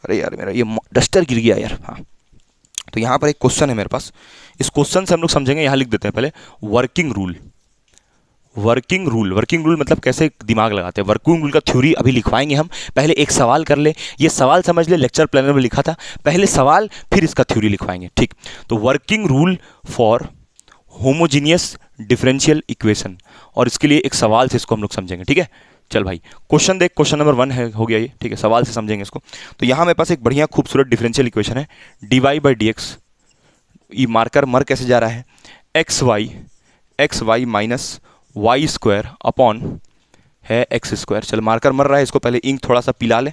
अरे यार मेरा ये डस्टर गिर गया यार। हाँ, तो यहाँ पर एक क्वेश्चन है मेरे पास, इस क्वेश्चन से हम लोग समझेंगे। यहाँ लिख देते हैं पहले वर्किंग रूल। वर्किंग रूल मतलब कैसे दिमाग लगाते हैं। वर्किंग रूल का थ्योरी अभी लिखवाएंगे हम, पहले एक सवाल कर ले, ये सवाल समझ ले, लेक्चर प्लानर में लिखा था, पहले सवाल फिर इसका थ्योरी लिखवाएंगे, ठीक। तो working rule for homogeneous differential equation, और इसके लिए एक सवाल से इसको हम लोग समझेंगे, ठीक है। चल भाई क्वेश्चन देख, क्वेश्चन नंबर 1 है, हो गया ये, ठीक है, सवाल से समझेंगे इसको। तो यहाँ मेरे पास एक बढ़िया खूबसूरत डिफरेंशियल इक्वेशन है, dy/dx, ये मार्कर मर कैसे जा रहा है, X Y minus Y square upon है एक्स स्क्वायर। चल मार्कर मर रहा है, इसको पहले इंक थोड़ा सा पिला ले,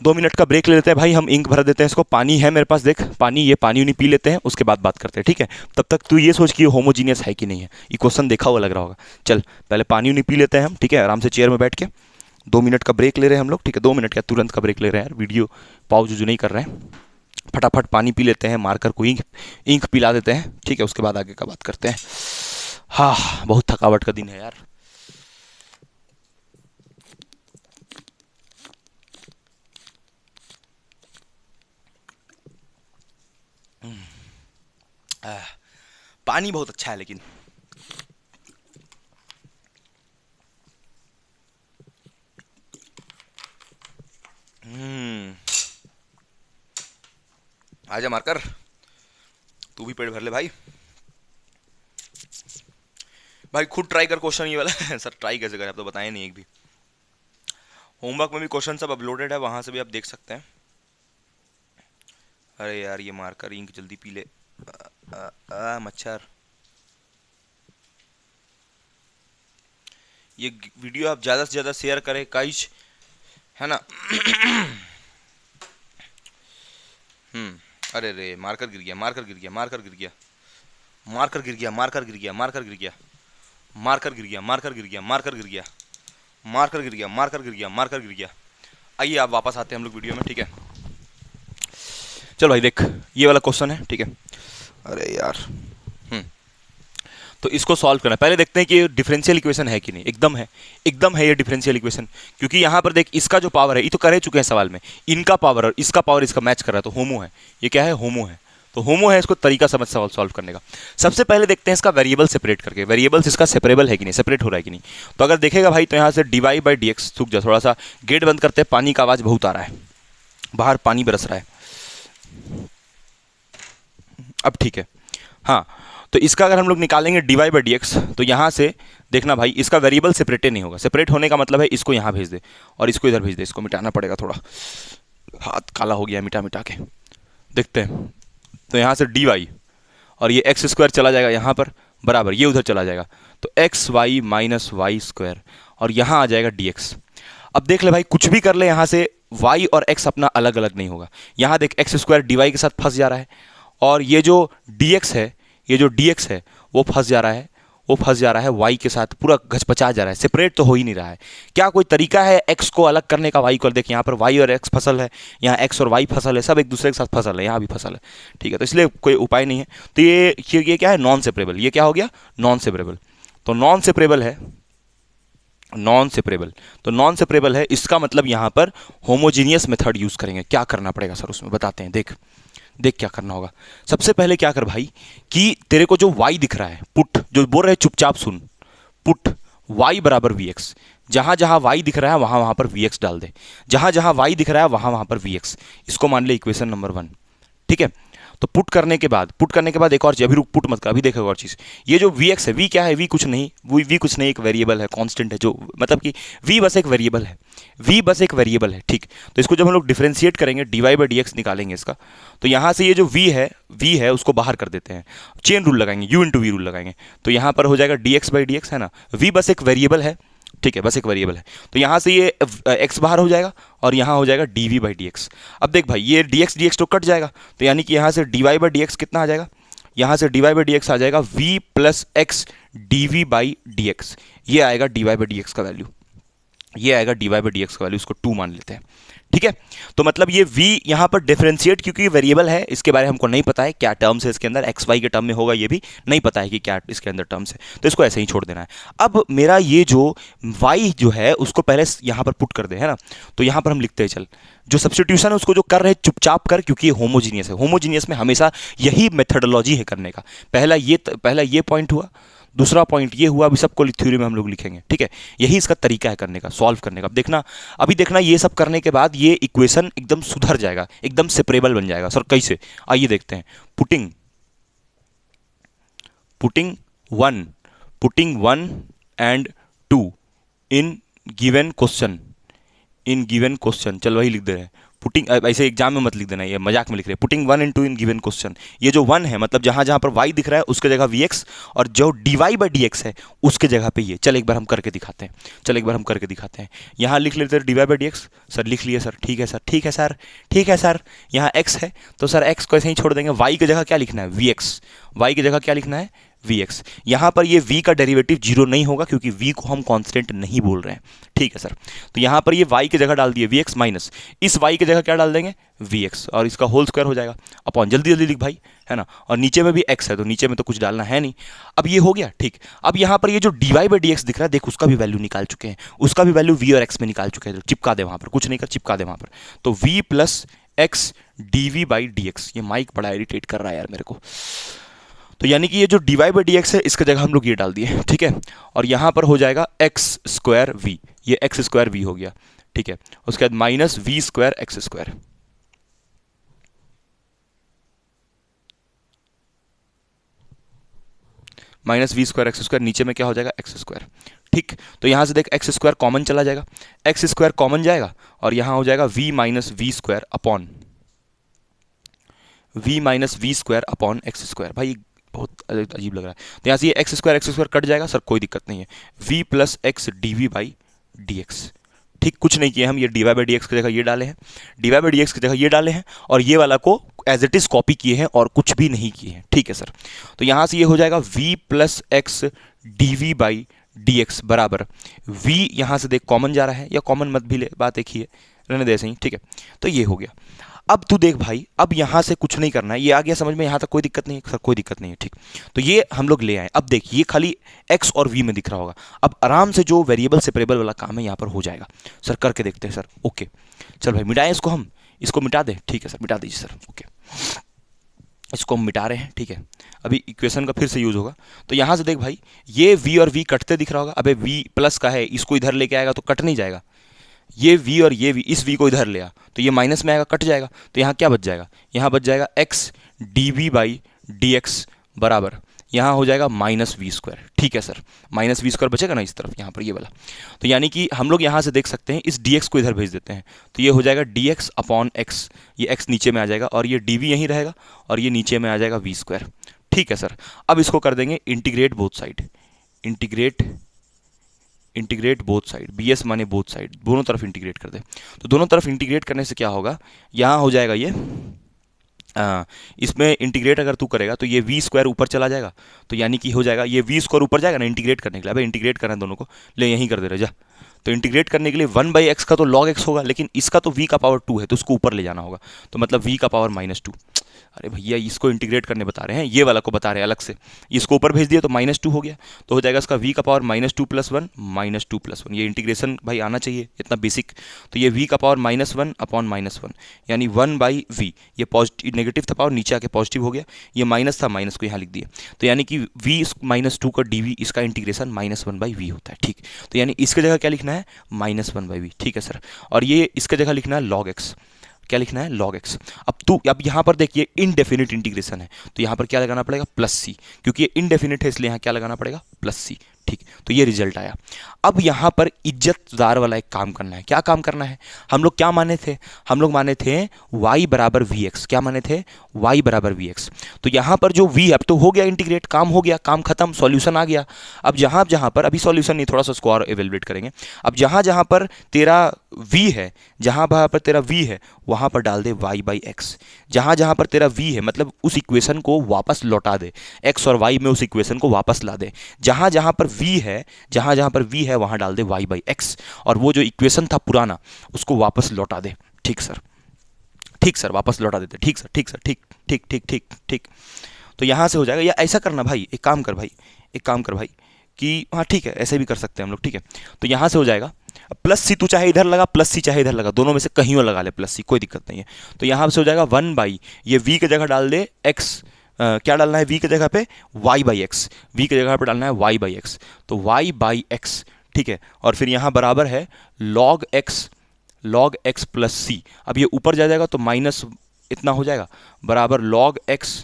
2 मिनट का ब्रेक ले लेते हैं भाई, हम इंक भर देते हैं इसको, पानी है मेरे पास, देख पानी, ये पानी उनी पी लेते हैं, उसके बाद बात करते हैं, ठीक है। तब तक तू ये सोच कि ये होमोजीनियस है कि नहीं है, ये क्वेश्चन देखा हुआ लग रहा होगा। चल पहले पानी उनी पी लेते हैं हम, ठीक है, आराम से चेयर में बैठ के, 2 मिनट का ब्रेक ले रहे हैं हम लोग, ठीक है, 2 मिनट का तुरंत का ब्रेक ले रहे हैं यार, वीडियो पॉज जो नहीं कर रहे हैं, फटाफट पानी पी लेते हैं, मार्कर को इंक पिला देते हैं, ठीक है, उसके बाद आगे का बात करते हैं। हाँ बहुत थकावट का दिन है यार। पानी बहुत अच्छा है लेकिन आजा मार्कर, तू भी पेट भर ले भाई। भाई खुद ट्राई कर क्वेश्चन ये वाला सर ट्राई कैसे करें, आप तो बताए नहीं एक भी। होमवर्क में भी क्वेश्चन सब अपलोडेड है, वहां से भी आप देख सकते हैं। अरे यार ये मार्कर इंक जल्दी पी ले, मच्छर। ये वीडियो आप ज़्यादा से ज़्यादा शेयर करें गाइस, है ना। अरे रे मार्कर गिर गया, मार्कर गिर गया, मार्कर गिर गया, मार्कर गिर गया, मार्कर गिर गया, मार्कर गिर गया, मार्कर गिर गया, मार्कर गिर गया, मार्कर गिर गया, मार्कर गिर गया, मार्कर गिर गया, मार्कर गिर गया। आइए आप वापस आते हैं हम लोग वीडियो में, ठीक है। चलो भाई देख ये वाला क्वेश्चन है, ठीक है। अरे यार तो इसको सॉल्व करना है, पहले देखते हैं कि ये डिफरेंशियल इक्वेशन है कि नहीं। एकदम है, एकदम है ये डिफरेंशियल इक्वेशन, क्योंकि यहाँ पर देख इसका जो पावर है, ये तो कर चुके हैं सवाल में, इनका पावर और इसका पावर इसका मैच कर रहा है, तो होमो है, ये क्या है, होमो है, तो होमो है। इसको तरीका समझ सवाल सॉल्व करने का, सबसे पहले देखते हैं इसका वेरिएबल सेपरेट करके, वेरिएबल्स इसका सेपरेबल है कि नहीं, सेपरेट हो रहा है कि नहीं। तो अगर देखेगा भाई तो यहाँ से dy/dx, सूख जा थोड़ा सा, गेट बंद करते हैं, पानी का आवाज़ बहुत आ रहा है, बाहर पानी बरस रहा है। अब ठीक है, हाँ तो इसका अगर हम लोग निकालेंगे dy/dx, तो यहाँ से देखना भाई इसका वेरिएबल सेपरेट नहीं होगा। सेपरेट होने का मतलब है इसको यहाँ भेज दे और इसको इधर भेज दे, इसको मिटाना पड़ेगा, थोड़ा हाथ काला हो गया मिटा मिटा के, देखते हैं। तो यहाँ से dy और ये एक्स स्क्वायर चला जाएगा यहाँ पर, बराबर ये उधर चला जाएगा, तो X Y minus Y square, और यहाँ आ जाएगा dx। अब देख ले भाई कुछ भी कर ले, यहाँ से y और x अपना अलग अलग नहीं होगा। यहाँ देख एक्स स्क्वायर dy के साथ फंस जा रहा है, और ये जो dx है, ये जो dx है वो फंस जा रहा है, वो फंस जा रहा है y के साथ, पूरा घचपचा जा रहा है, सेपरेट तो हो ही नहीं रहा है। क्या कोई तरीका है x को अलग करने का y को? देख यहाँ पर y और x फसल है, यहाँ x और y फसल है, सब एक दूसरे के साथ फसल है, यहाँ भी फसल है, ठीक है, तो इसलिए कोई उपाय नहीं है। तो ये क्या है, नॉन सेपरेबल, ये क्या हो गया, नॉन सेपरेबल। तो नॉन सेपरेबल है, नॉन सेपरेबल, तो नॉन सेपरेबल है, इसका मतलब यहाँ पर होमोजीनियस मेथड यूज करेंगे। क्या करना पड़ेगा सर उसमें, बताते हैं, देख देख क्या करना होगा। सबसे पहले क्या कर भाई कि तेरे को जो y दिख रहा है, पुट जो बोल रहे चुपचाप सुन, पुट y बराबर vx, जहां जहां y दिख रहा है वहां वहां पर vx डाल दे, जहां जहां y दिख रहा है वहां वहां पर vx, इसको मान ले इक्वेशन नंबर 1, ठीक है। तो पुट करने के बाद एक और चीज, अभी रुक पुट मत कर, अभी देखो और चीज, ये जो vx है, v क्या है, v कुछ नहीं, v कुछ नहीं, एक वेरिएबल है, कांस्टेंट है, जो मतलब कि v बस एक वेरिएबल है, v बस एक वेरिएबल है, ठीक। तो इसको जब हम लोग डिफरेंशिएट करेंगे, dy/dx निकालेंगे इसका, तो यहाँ से ये जो v है उसको बाहर कर देते हैं, चेन रूल लगाएंगे, u × v रूल लगाएंगे, तो यहाँ पर हो जाएगा dx/dx, है ना, v बस एक वेरिएबल है, ठीक है, बस एक वेरिएबल है, तो यहाँ से ये x बाहर हो जाएगा और यहाँ हो जाएगा dv/dx। अब देख भाई ये dx तो कट जाएगा, तो यानी कि यहाँ से dy/dx कितना आ जाएगा, यहाँ से dy/dx आ जाएगा v + x dv/dx, ये आएगा dy/dx का वैल्यू, ये आएगा dy/dx का वैल्यू, इसको 2 मान लेते हैं, ठीक है। तो मतलब ये v यहाँ पर डिफरेंशिएट, क्योंकि वेरिएबल है, इसके बारे में हमको नहीं पता है क्या टर्म्स है इसके अंदर, एक्स वाई के टर्म में होगा, ये भी नहीं पता है कि क्या इसके अंदर टर्म्स है, तो इसको ऐसे ही छोड़ देना है। अब मेरा ये जो y जो है उसको पहले यहाँ पर पुट कर दे, है ना, तो यहाँ पर हम लिखते हैं, चल जो सब्स्टिट्यूशन है उसको जो कर रहे चुपचाप कर, क्योंकि ये होमोजीनियस है, होमोजीनियस में हमेशा यही मेथडोलॉजी है करने का। पहला ये पॉइंट हुआ, दूसरा पॉइंट ये हुआ, अभी सबको थ्योरी में हम लोग लिखेंगे, ठीक है। यही इसका तरीका है करने का, सॉल्व करने का। अब देखना, अभी देखना ये सब करने के बाद ये इक्वेशन एकदम सुधर जाएगा, एकदम सेपरेबल बन जाएगा। सर कैसे, आइए देखते हैं। Putting one and two in given question, चल वही लिख दे रहे हैं। पुटिंग, ऐसे एग्जाम में मत लिख देना, ये मजाक में लिख रहे हैं। Putting 1 and 2 in given question, ये जो 1 है मतलब जहां जहां पर y दिख रहा है उसके जगह vx, और जो dy/dx है उसके जगह पे ये। चल एक बार हम करके दिखाते हैं। यहाँ लिख लेते हैं dy/dx। सर लिख लिए सर, ठीक है सर। यहाँ x है तो सर x को ऐसे ही छोड़ देंगे। y की जगह क्या लिखना है, vx। यहाँ पर ये v का डेरिवेटिव 0 नहीं होगा क्योंकि v को हम कांस्टेंट नहीं बोल रहे हैं, ठीक है सर। तो यहाँ पर ये y की जगह डाल दिए vx माइनस इस y की जगह क्या डाल देंगे, vx, और इसका होल स्क्वायर हो जाएगा अपॉन, जल्दी लिख भाई, है ना। और नीचे में भी x है तो नीचे में तो कुछ डालना है नहीं। अब ये हो गया, ठीक। अब यहाँ पर ये जो dy/dx दिख रहा है, देख उसका भी वैल्यू निकाल चुके हैं, उसका भी वैल्यू v और x में निकाल चुके हैं। चिपका दे वहाँ पर, कुछ नहीं कर, चिपका दे वहाँ पर। तो v प्लस x dv/dx, ये माइक बड़ा इरिटेट कर रहा है यार मेरे को। तो यानी कि ये जो dy/dx है इसके जगह हम लोग ये डाल दिए, ठीक है। और यहाँ पर हो जाएगा x² v, ये x² v हो गया, ठीक है। उसके बाद minus v² x², minus v² x², नीचे में क्या हो जाएगा x², ठीक। तो यहाँ से देख x² कॉमन चला जाएगा, x² कॉमन जाएगा और यहाँ हो जाएगा v minus v² upon x²। भाई बहुत अजीब लग रहा है। तो यहाँ से ये x² कट जाएगा सर, कोई दिक्कत नहीं है। v प्लस x dv/dx, ठीक। कुछ नहीं किया हम, ये dy/dx की जगह ये डाले हैं, dy/dx की जगह ये डाले हैं, और ये वाला को एज इट इज कॉपी किए हैं और कुछ भी नहीं किए हैं, ठीक है सर। तो यहाँ से ये हो जाएगा v प्लस x dv/dx बराबर v, यहाँ से देख कॉमन जा रहा है, या कॉमन मत भी ले, बात एक ही है, रहने दे सही, ठीक है। तो ये हो गया। अब तू देख भाई, अब यहां से कुछ नहीं करना है, ये आ गया समझ में, यहां तक कोई दिक्कत नहीं है सर, कोई दिक्कत नहीं है, ठीक। तो ये हम लोग ले आए। अब देख ये खाली x और v में दिख रहा होगा, अब आराम से जो वेरिएबल सेपरेबल वाला काम है यहां पर हो जाएगा। सर करके देखते हैं सर, ओके। चल भाई मिटाएं इसको, हम इसको मिटा दें, ठीक है सर, मिटा दीजिए सर, ओके। इसको हम मिटा रहे हैं, ठीक है। अभी इक्वेशन का फिर से यूज होगा। तो यहां से देख भाई, ये v और v कटते दिख रहा होगा। अबे v प्लस का है, इसको इधर लेके आएगा तो कट नहीं जाएगा। ये v और ये v, इस v को इधर ले आ तो ये माइनस में आएगा, कट जाएगा। तो यहाँ क्या बच जाएगा, यहाँ बच जाएगा x dv/dx बराबर, यहाँ हो जाएगा माइनस v², ठीक है सर। माइनस v² बचेगा ना इस तरफ, यहाँ पर ये वाला। तो यानी कि हम लोग यहाँ से देख सकते हैं, इस dx को इधर भेज देते हैं तो ये हो जाएगा dx अपॉन x, ये x नीचे में आ जाएगा और ये dv यहीं रहेगा और ये नीचे में आ जाएगा v², ठीक है सर। अब इसको कर देंगे integrate both side, integrate both side, bs माने बोथ साइड, दोनों तरफ इंटीग्रेट कर दे। तो दोनों तरफ इंटीग्रेट करने से क्या होगा, यहाँ हो जाएगा ये इसमें इंटीग्रेट अगर तू करेगा तो ये v² ऊपर चला जाएगा, तो यानी कि हो जाएगा ये v² ऊपर जाएगा ना इंटीग्रेट करने के लिए। अबे इंटीग्रेट करना है दोनों को, ले यहीं कर दे रहे जा। तो इंटीग्रेट करने के लिए 1/x का तो log x होगा, लेकिन इसका तो v का पावर 2 है तो उसको ऊपर ले जाना होगा, तो मतलब v का पावर -2। अरे भैया इसको इंटीग्रेट करने बता रहे हैं, ये वाला को बता रहे हैं अलग से। इसको ऊपर भेज दिया तो -2 हो गया, तो हो जाएगा इसका v का पावर -2 + 1 -2 + 1। ये इंटीग्रेशन भाई आना चाहिए इतना बेसिक। तो ये v का पावर -1 अपॉन -1 यानी 1/v, ये पॉजिटिव नेगेटिव था पावर, नीचे आके पॉजिटिव हो गया, ये माइनस था, माइनस को यहाँ लिख दिया। तो यानी कि v -2 का dv, इसका इंटीग्रेशन -1/v होता है, ठीक। तो यानी इसके जगह क्या लिखना है, -1/v, ठीक है सर। और ये इसके जगह लिखना है log x, क्या लिखना है, log x। अब यहाँ पर देखिए इनडेफिनिट इंटीग्रेशन है तो यहाँ पर क्या लगाना पड़ेगा, +c, क्योंकि ये इनडेफिनिट है इसलिए यहाँ क्या लगाना पड़ेगा, +c, ठीक। तो ये रिजल्ट आया। अब यहाँ पर इज्जतदार वाला एक काम करना है। क्या काम करना है, हम लोग क्या माने थे, हम लोग माने थे y बराबर vx, क्या माने थे, y बराबर vx। तो यहाँ पर जो v, अब तो हो गया इंटीग्रेट, काम हो गया, काम खत्म, सॉल्यूशन आ गया। अब जहाँ जहाँ पर, अभी सॉल्यूशन नहीं, थोड़ा सा उसको और एवेलुएट करेंगे। अब जहाँ जहाँ पर तेरा v है, जहाँ पर तेरा v है वहाँ पर डाल दे y/x। जहाँ जहाँ पर तेरा v है मतलब उस इक्वेशन को वापस लौटा दे, x और y में उस इक्वेशन को वापस ला दे। जहाँ जहाँ पर v है, जहाँ जहाँ पर v है वहाँ डाल दे y/x, और वो जो इक्वेशन था पुराना उसको वापस लौटा दे, ठीक सर, ठीक सर, वापस लौटा देते, ठीक सर, ठीक सर, ठीक ठीक ठीक ठीक ठीक। तो यहाँ से हो जाएगा, या ऐसा करना भाई, एक काम कर भाई, एक काम कर भाई कि हाँ ठीक है, ऐसे भी कर सकते हैं हम लोग, ठीक है। तो यहाँ से हो जाएगा +c, तू चाहे इधर लगा, +c चाहे इधर लगा, दोनों में से कहीं और लगा ले +c, कोई दिक्कत नहीं है। तो यहाँ से हो जाएगा 1/, ये v की जगह डाल दे x क्या डालना है, v की जगह पे y बाई एक्स, v की जगह पे डालना है y बाई एक्स, तो y बाई एक्स, ठीक है। और फिर यहाँ बराबर है log x प्लस सी। अब ये ऊपर जा जाएगा तो माइनस इतना हो जाएगा, बराबर log x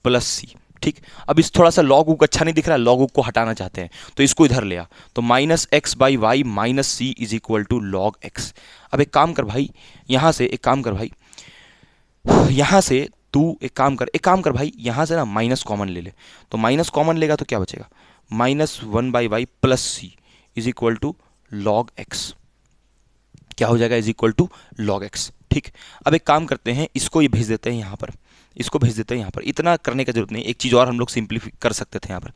प्लस सी, ठीक। अब इस थोड़ा सा log को अच्छा नहीं दिख रहा है, log को हटाना चाहते हैं तो इसको इधर ले आ, तो minus X by Y minus C is equal to log X. अब एक काम कर भाई, यहाँ से एक काम कर भाई, यहाँ से तू एक काम कर भाई, यहाँ से ना माइनस कॉमन ले ले, तो माइनस कॉमन लेगा तो क्या बचेगा, minus one by Y plus C is equal to log X, क्या हो जाएगा, is equal to log X, ठीक। अब एक काम करते हैं, इसको ये भेज देते हैं यहाँ पर, इसको भेज देते हैं यहाँ पर, इतना करने की जरूरत नहीं। एक चीज़ और हम लोग सिंप्लीफाई कर सकते थे यहाँ पर,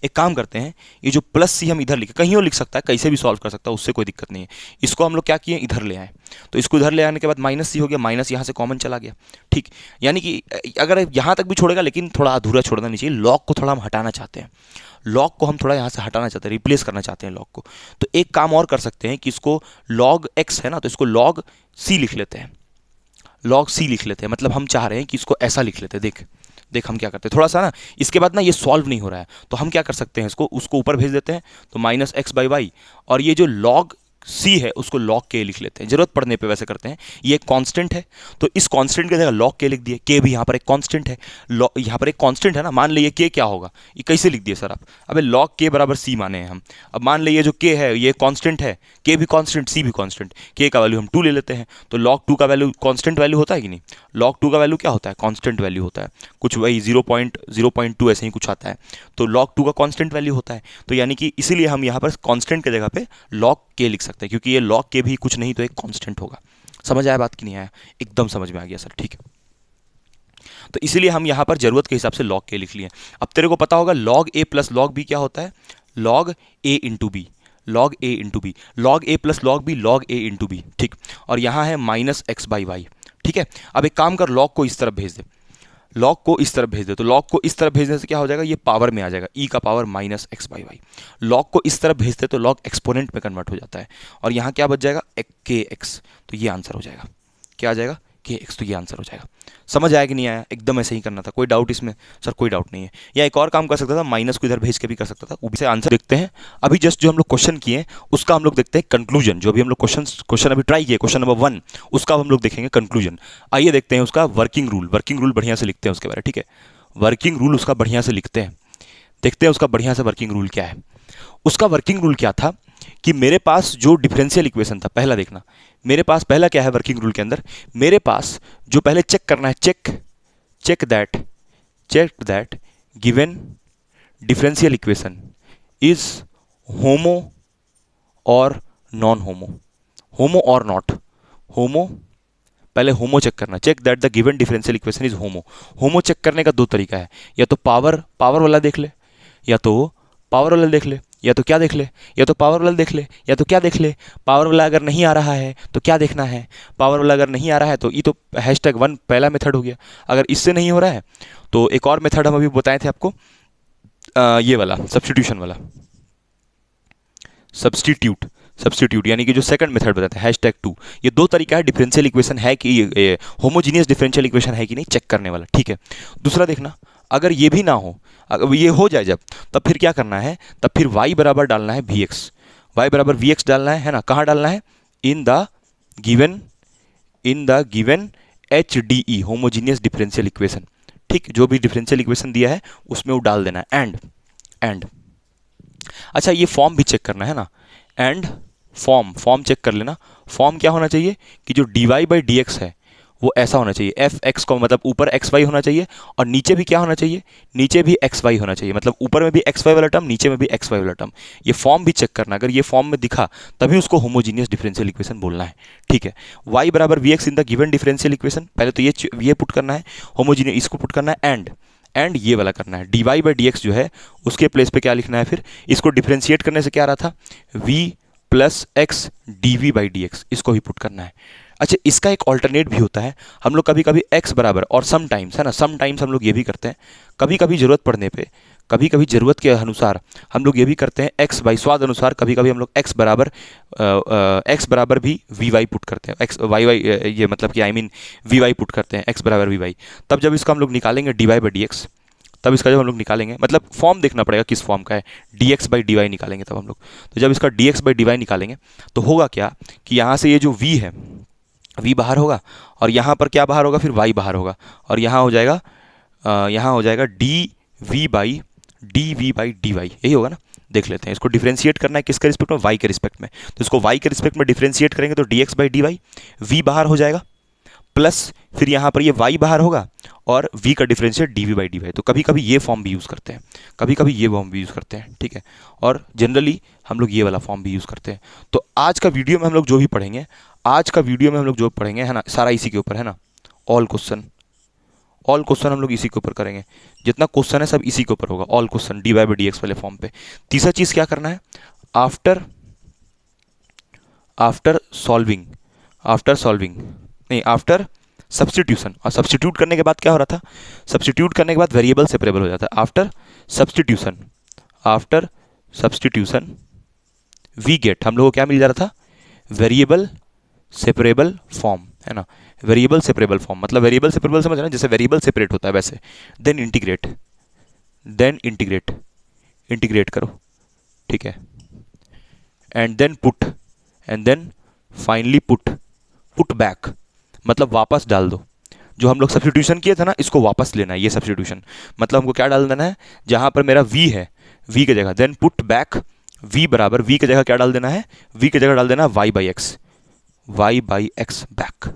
एक काम करते हैं, ये जो प्लस सी हम इधर लिखे, कहीं और लिख सकता है, कैसे भी सॉल्व कर सकता है, उससे कोई दिक्कत नहीं है। इसको हम लोग क्या किए, इधर ले आए, तो इसको इधर ले आने के बाद माइनस सी हो गया, माइनस यहाँ से कॉमन चला गया, ठीक। यानी कि अगर यहाँ तक भी छोड़ेगा लेकिन थोड़ा अधूरा छोड़ना नहीं चाहिए, लॉग को थोड़ा हम हटाना चाहते हैं, लॉग को हम थोड़ा यहाँ से हटाना चाहते हैं, रिप्लेस करना चाहते हैं लॉग को। तो एक काम और कर सकते हैं कि इसको लॉग एक्स है ना, तो इसको लॉग सी लिख लेते हैं, लॉग सी लिख लेते हैं, मतलब हम चाह रहे हैं कि इसको ऐसा लिख लेते हैं। देख देख हम क्या करते हैं, थोड़ा सा ना इसके बाद ना ये सॉल्व नहीं हो रहा है, तो हम क्या कर सकते हैं, इसको उसको ऊपर भेज देते हैं, तो माइनस एक्स बाई वाई, और ये जो लॉग सी है उसको लॉग के लिख लेते हैं, जरूरत पड़ने पे वैसे करते हैं। ये एक कांस्टेंट है, तो इस कांस्टेंट की जगह लॉग के लिख दिए, के भी यहाँ पर एक कांस्टेंट है, यहाँ पर एक कांस्टेंट है ना, मान लीजिए के क्या होगा, ये कैसे लिख दिए सर आप, अबे लॉग के बराबर सी माने हैं हम। अब मान लीजिए जो के है ये कांस्टेंट है, के भी कांस्टेंट सी भी कांस्टेंट, के का वैल्यू हम 2 ले लेते हैं, तो log 2 का वैल्यू कांस्टेंट वैल्यू होता है कि नहीं, log 2 का वैल्यू क्या होता है, कांस्टेंट वैल्यू होता है, कुछ वही 0.02 ऐसे ही कुछ आता है, तो log 2 का कांस्टेंट वैल्यू होता है। तो यानी कि इसीलिए हम यहाँ पर कांस्टेंट की जगह पे log के लिख सकते हैं, क्योंकि ये log के भी कुछ नहीं तो एक कांस्टेंट होगा। समझ आया बात कि नहीं आया, एकदम समझ में आ गया सर, ठीक है। तो इसीलिए हम यहाँ पर जरूरत के हिसाब से log के लिख लिए। अब तेरे को पता होगा log a plus log b क्या होता है, log a into B, log a into B, log a plus log b log a into B, ठीक। और यहाँ है माइनस एक्स बाई वाई, ठीक है। अब एक काम कर, log को इस तरफ भेज दे, log को इस तरफ भेज दे, तो log को इस तरफ भेजने से क्या हो जाएगा, ये पावर में आ जाएगा, e का power minus X by Y. log को इस तरफ भेजते तो log एक्सपोनेंट में कन्वर्ट हो जाता है, और यहाँ क्या बच जाएगा, के एक्स, तो ये आंसर हो जाएगा, क्या आ जाएगा, के एक्स, तो ये आंसर हो जाएगा। समझ आया कि नहीं आया, एकदम ऐसे ही करना था, कोई डाउट इसमें, सर कोई डाउट नहीं है। या एक और काम कर सकता था, माइनस को इधर भेज के भी कर सकता था, वो भी से आंसर देखते हैं। अभी जस्ट जो हम लोग क्वेश्चन किए उसका हम लोग देखते हैं कंक्लूजन, जो भी हम लोग क्वेश्चन अभी ट्राई किए, क्वेश्चन नंबर 1, उसका हम लोग देखेंगे कंक्लूजन। आइए देखते हैं उसका वर्किंग रूल बढ़िया से लिखते हैं उसके बारे में, ठीक है। वर्किंग रूल उसका बढ़िया से लिखते हैं, देखते हैं उसका बढ़िया से वर्किंग रूल क्या है। उसका वर्किंग रूल क्या था कि मेरे पास जो डिफरेंशियल इक्वेशन था, पहला देखना, मेरे पास पहला क्या है वर्किंग रूल के अंदर, मेरे पास जो पहले चेक करना है, check that given differential equation is homo और नॉन होमो, होमो और नॉट होमो, पहले होमो चेक करना, check that the given differential equation is homo. Homo check करने का दो तरीका है, या तो पावर वाला देख ले, या तो पावर वाला देख ले, या तो क्या देख ले, या तो पावर वाला देख ले, या तो क्या देख ले। पावर वाला अगर नहीं आ रहा है तो क्या देखना है, पावर वाला अगर नहीं आ रहा है तो ये तो #1 पहला मेथड हो गया। अगर इससे नहीं हो रहा है तो एक और मेथड हम अभी बताए थे आपको, ये वाला सब्स्टिट्यूशन वाला, सब्स्टिट्यूट यानी कि जो सेकंड मेथड बताते हैं #2। ये दो तरीका है डिफरेंशियल इक्वेशन है कि होमोजीनियस डिफरेंशियल इक्वेशन है कि नहीं चेक करने वाला, ठीक है। दूसरा देखना, अगर ये भी ना हो, अगर ये हो जाए जब, तब फिर क्या करना है, तब फिर y बराबर डालना है vx, y बराबर vx डालना है ना, कहाँ डालना है, इन the given HDE homogeneous differential equation, ठीक। जो भी डिफरेंशियल इक्वेशन दिया है उसमें वो डाल देना है, एंड अच्छा ये फॉर्म भी चेक करना है ना, एंड फॉर्म चेक कर लेना। फॉर्म क्या होना चाहिए कि जो dy बाई dx है वो ऐसा होना चाहिए, एफ एक्स को मतलब ऊपर एक्स वाई होना चाहिए, और नीचे भी क्या होना चाहिए, नीचे भी एक्स वाई होना चाहिए, मतलब ऊपर में भी एक्स वाई वाला टर्म, नीचे में भी एक्स वाई वाला टर्म। ये फॉर्म भी चेक करना, अगर ये फॉर्म में दिखा तभी उसको होमोजीनियस डिफरेंशियल इक्वेशन बोलना है, ठीक है। y बराबर V X in the given differential equation, पहले तो ये पुट करना है, होमोजीनियस इसको पुट करना है, एंड ये वाला करना है, dy बाई dx जो है उसके प्लेस पे क्या लिखना है, फिर इसको डिफरेंशिएट करने से क्या आ रहा था, v plus x dv by dx, इसको भी पुट करना है। अच्छा इसका एक ऑल्टरनेट भी होता है, हम लोग कभी कभी x बराबर, और समटाइम्स है ना, समटाइम्स हम लोग ये भी करते हैं, कभी कभी जरूरत पड़ने पे, कभी कभी जरूरत के अनुसार हम लोग ये भी करते हैं, x बाई स्वाद अनुसार कभी कभी हम लोग x बराबर भी वी वाई पुट करते हैं, x वाई वाई ये मतलब कि वी वाई पुट करते हैं, x बराबर वी वाई। तब जब इसका हम लोग निकालेंगे dy बाई dx, तब इसका जब हम लोग निकालेंगे, मतलब फॉर्म देखना पड़ेगा किस फॉर्म का है, dx बाई dy निकालेंगे तब हम लोग। तो जब इसका dx बाई dy निकालेंगे तो होगा क्या कि यहाँ से ये जो v है, v बाहर होगा, और यहाँ पर क्या बाहर होगा, फिर y बाहर होगा, और यहाँ हो जाएगा dv बाई dy, यही होगा ना। देख लेते हैं, इसको डिफरेंशिएट करना है किसके रिस्पेक्ट में, y के रिस्पेक्ट में। तो इसको y के रिस्पेक्ट में डिफरेंशिएट करेंगे तो dx बाई dy, v बाहर हो जाएगा, प्लस फिर यहाँ पर ये y बाहर होगा और v का डिफरेंशिएट dv बाई dy। तो कभी कभी ये फॉर्म भी यूज़ करते हैं, कभी कभी ये फॉर्म भी यूज़ करते हैं, ठीक है, और जनरली हम लोग ये वाला फॉर्म भी यूज़ करते हैं। तो आज का वीडियो में हम लोग जो भी पढ़ेंगे, है ना, सारा इसी के ऊपर है ना। ऑल क्वेश्चन हम लोग इसी के ऊपर करेंगे, जितना क्वेश्चन है सब इसी के ऊपर होगा, all question dy by dx वाले फॉर्म पे। तीसरा चीज़ क्या करना है, आफ्टर सब्सटीट्यूशन। और सब्सटीट्यूट करने के बाद क्या हो रहा था, सब्सटीट्यूट करने के बाद वेरिएबल सेपरेबल हो जाता है। आफ्टर सब्सटीट्यूशन वी गेट, हम लोग को क्या मिल जा रहा था, वेरिएबल सेपरेबल फॉर्म, है ना। वेरिएबल सेपरेबल फॉर्म मतलब वेरिएबल सेपरेबल समझ रहे हैं, जैसे वेरिएबल सेपरेट होता है वैसे। देन इंटीग्रेट करो, ठीक है, and then finally put back, मतलब वापस डाल दो। जो हम लोग सब्स्टिट्यूशन किए थे ना, इसको वापस लेना है, ये सब्स्टिट्यूशन मतलब हमको क्या डाल देना है, जहां पर मेरा v है, v की जगह देन पुट बैक v बराबर, v की जगह क्या डाल देना है, v की जगह डाल देना है y बाई एक्स बैक,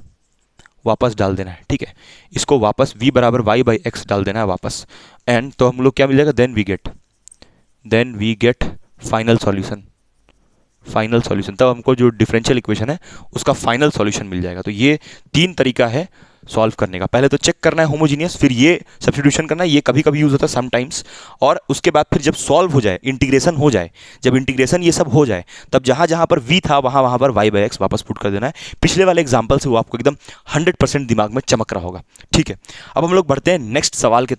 वापस डाल देना है, ठीक है। इसको वापस v बराबर y बाई एक्स डाल देना है वापस, एंड तो हम लोग क्या मिल जाएगा, then we get final solution. तब हमको जो डिफरेंशियल इक्वेशन है उसका फाइनल सॉल्यूशन मिल जाएगा। तो ये 3 तरीका है सॉल्व करने का। पहले तो चेक करना है होमोजीनियस, फिर ये सब्स्टिट्यूशन करना है, ये कभी कभी यूज होता है समटाइम्स, और उसके बाद फिर जब सॉल्व हो जाए, इंटीग्रेशन हो जाए, जब इंटीग्रेशन ये सब हो जाए, तब जहां जहां पर v था वहां पर y बाई एक्स वापस पुट कर देना है। पिछले वाले एग्जाम्पल से वो आपको एकदम 100% दिमाग में चमक रहा होगा, ठीक है। अब हम लोग बढ़ते हैं नेक्स्ट सवाल के